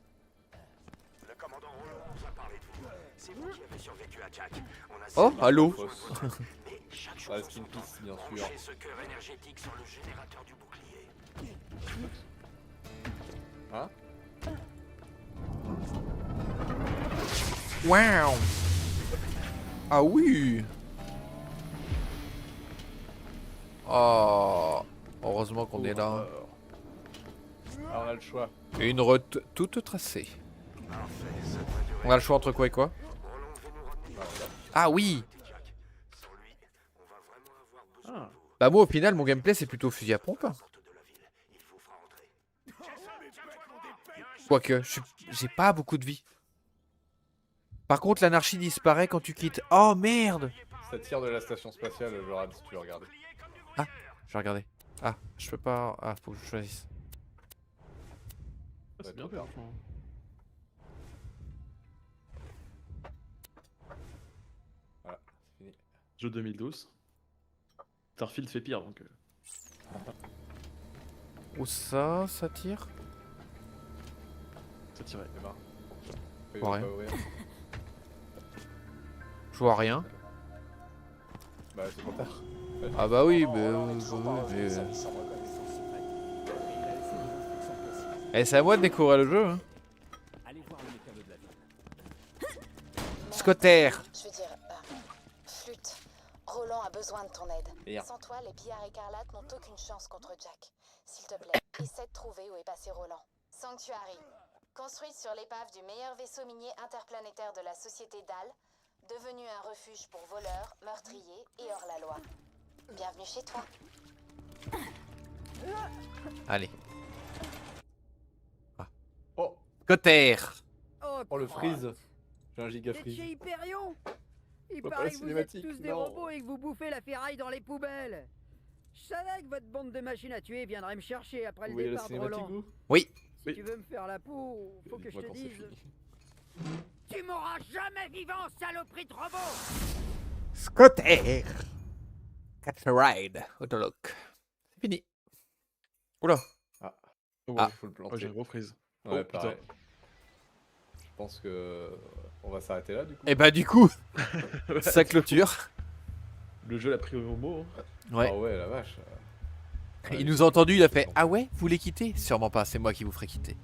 Le commandant Roland nous a parlé de vous. C'est vous qui avez survécu à Jack. On a Oh, allô. Mais chaque chose Reste in peace, bien sûr. branchez ce cœur énergétique sur le générateur du bouclier. Hein? Wow. Ah oui. Oh, heureusement qu'on est là. Ah, on a le choix. Une route toute tracée. On a le choix entre quoi et quoi? Ah oui. Bah moi au final mon gameplay c'est plutôt fusil à pompe. Quoique, j'ai pas beaucoup de vie. Par contre l'anarchie disparaît quand tu quittes. Oh merde. Ça tire de la station spatiale, Joran, si tu veux regarder. Ah, je vais regarder. Ah, je peux pas... Ah, faut que je choisisse. C'est bien fait, franchement. Voilà, c'est fini. Jeu 2012. Starfield fait pire donc. Où ça tire? Ça tirait. Eh ben. Je vois rien. Pas ouvrir. Je vois rien. Bah c'est trop tard. Ah bah oui, Eh, c'est à moi de découvrir le jeu. Hein. Scotter. Je veux dire, Flûte, Roland a besoin de ton aide. Bien. Sans toi, les pillards écarlates n'ont aucune chance contre Jack. S'il te plaît, essaie de trouver où est passé Roland. Sanctuary, construite sur l'épave du meilleur vaisseau minier interplanétaire de la société DAL, devenu un refuge pour voleurs, meurtriers et hors-la-loi. Bienvenue chez toi. Allez. Ah. Oh. Scotter. Oh le freeze. J'ai un giga Vous êtes freeze. chez Hyperion? Il Pas paraît la que vous êtes cinématique, tous des non. robots et que vous bouffez la ferraille dans les poubelles. Je savais que votre bande de machines à tuer viendrait me chercher après Vous le voyez la départ de cinématique Roland. vous? Oui. Si tu veux me faire la peau, faut que je Dites-moi te quand c'est dise... fini. Tu m'auras jamais vivant, saloperie de robot! Scotter. Catch a ride. Autolock. C'est fini. Oula. Ah. Oh, Ah. Faut le Oh, planter. j'ai un gros freeze. Ouais, Oh, putain. pareil. Je pense que on va s'arrêter là du coup. Et bah du coup, Ouais. ça clôture. Le jeu l'a pris au mot. Hein. Ouais. Ah ouais la vache. Il nous a entendu, il a fait ah ouais, vous les quittez? Sûrement pas, c'est moi qui vous ferai quitter.